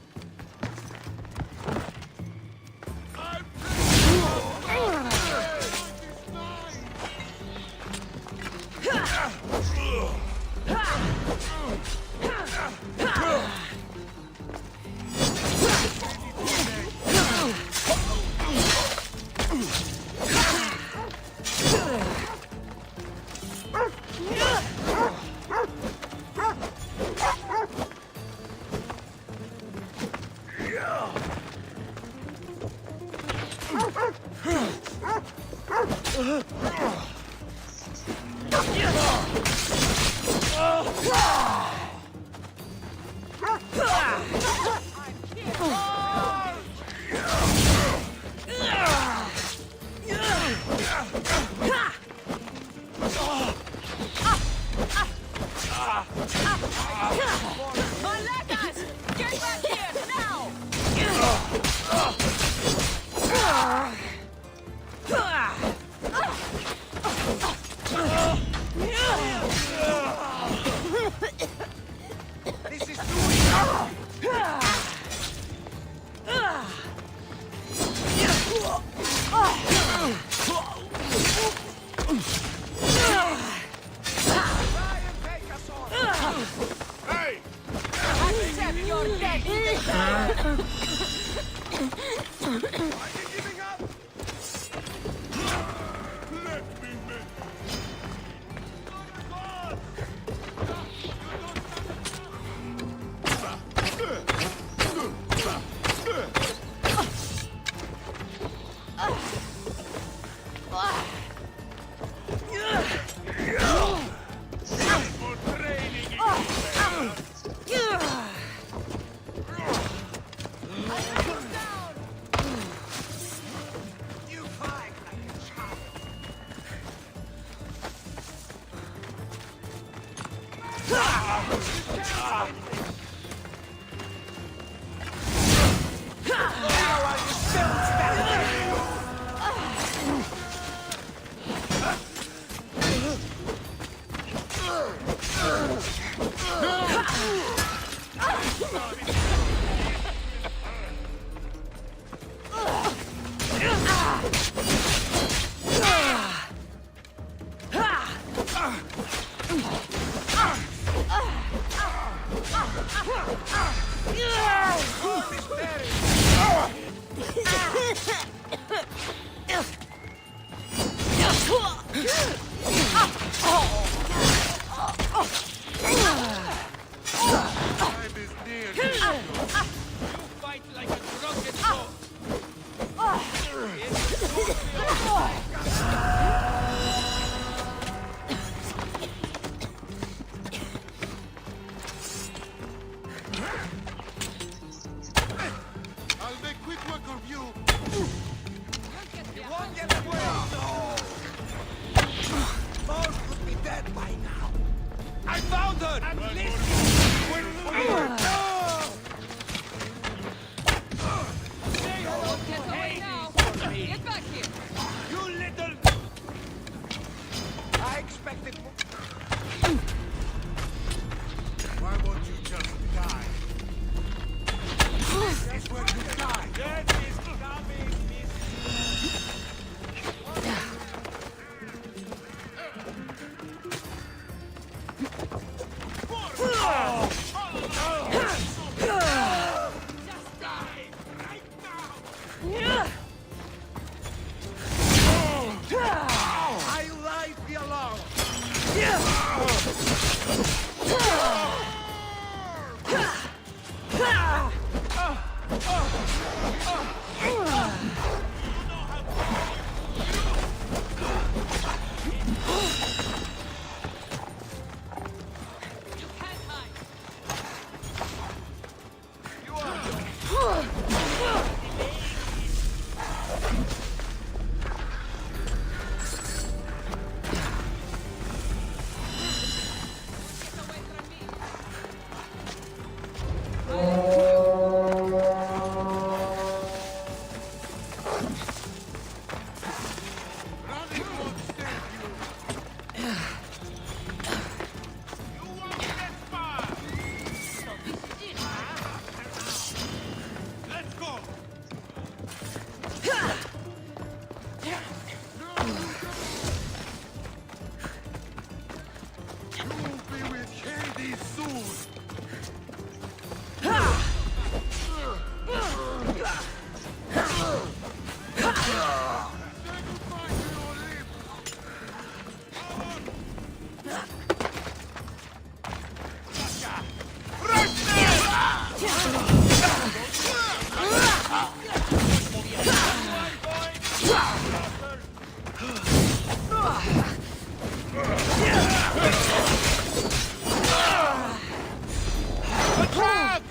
Attack!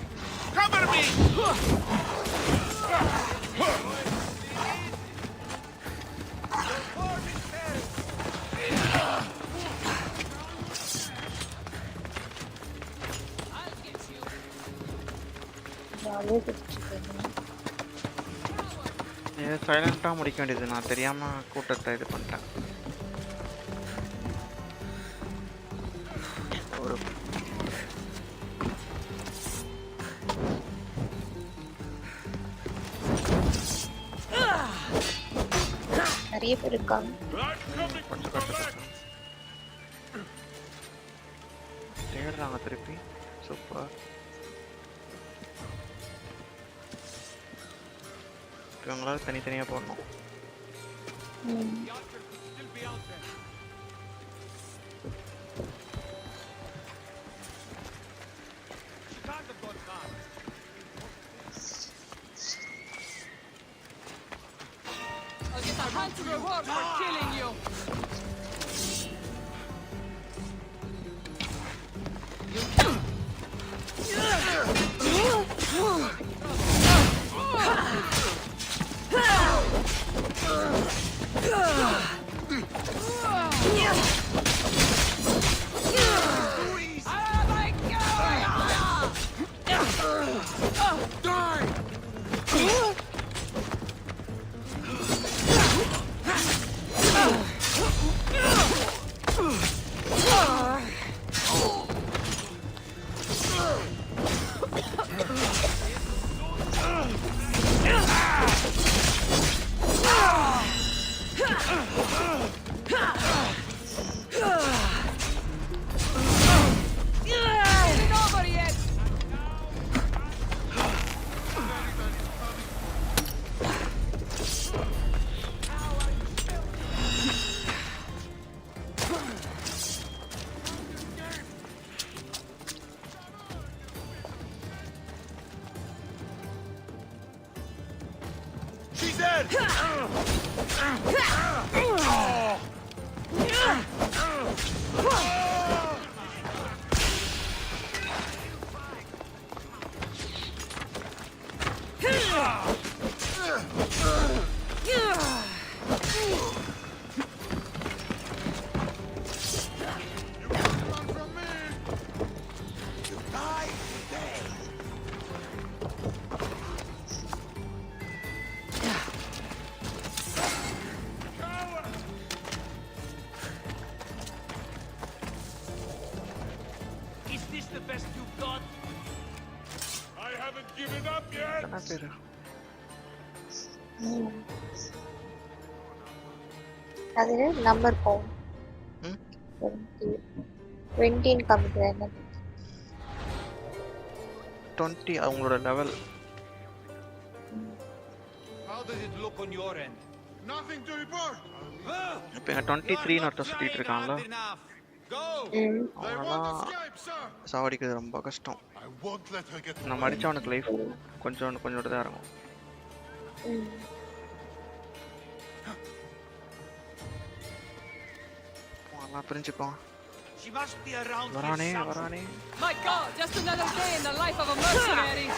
Cover me! இது சைலண்டா முடிக்க வேண்டியது. நான் தெரியாம கூட்டத்தை இது பண்ணிட்டேன். ஒரு நிறைய பேர் இருக்காங்க. கொஞ்சம் கஷ்டம் தேடுறாங்க திருப்பி. சூப்பர். இவங்களால தனித்தனியா போடணும். I'll get a handsome reward for killing you. She's dead! Is this the best you've got? I haven't given up yet. அது நம்பர் போகும். 20 காமிக்கிறேன். 20 அவங்களோட level. How does it look on your end? Nothing to report. இப்போ 23 ன்னு ஒருத்தர் சுத்திட்டு இருக்கான்ல. அவனெல்லாம் சாவடிக்கிறது ரொம்ப கஷ்டம். நம்ம அடிச்சா அவனுக்கு லைஃப் கொஞ்சம் தான் இறங்கும். அவன்லாம் பிரிஞ்சுப்போம். வரானே. My God, just another day in the life of a mercenary.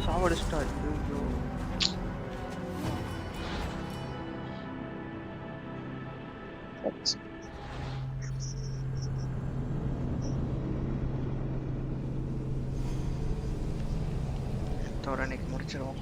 சாவடிச்சிட்டா. இன்னைக்கு முடிச்சிருவோம்.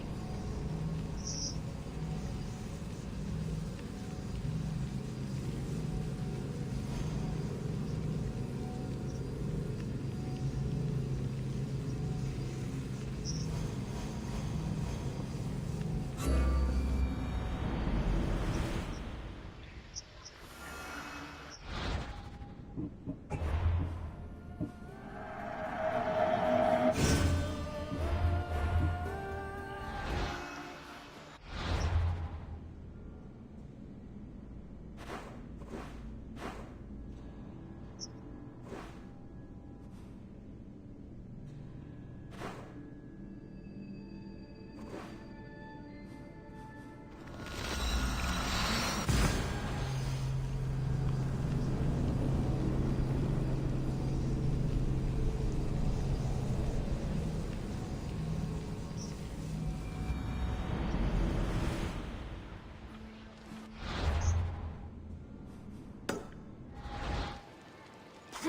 Oh,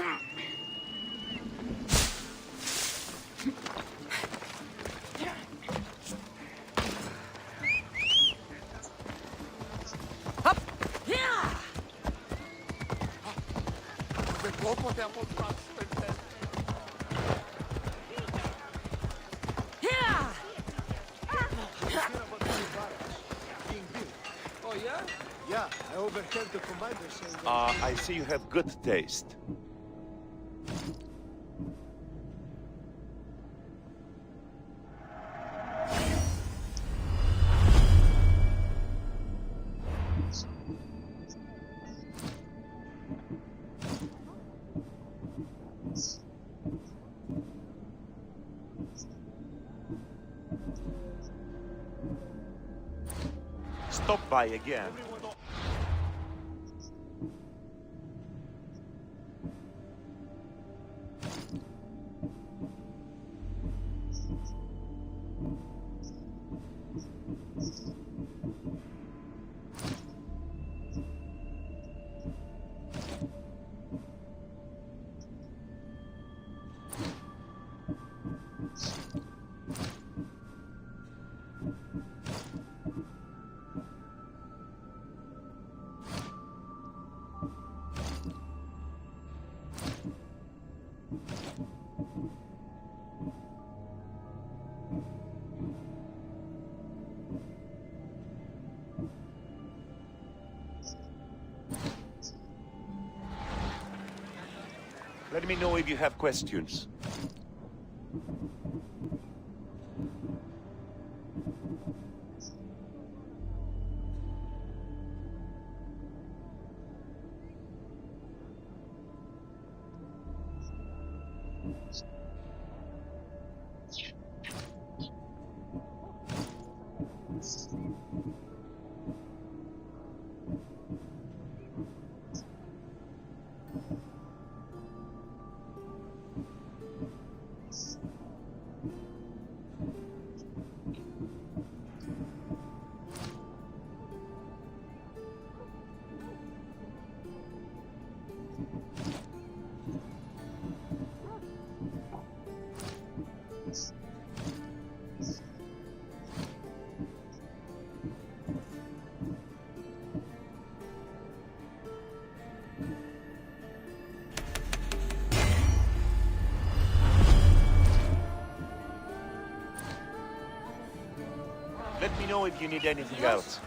yeah? Yeah, I overheard the commander saying that... I see you have good taste. Stop by again. Let me know if you have questions. Let me know if you need anything else.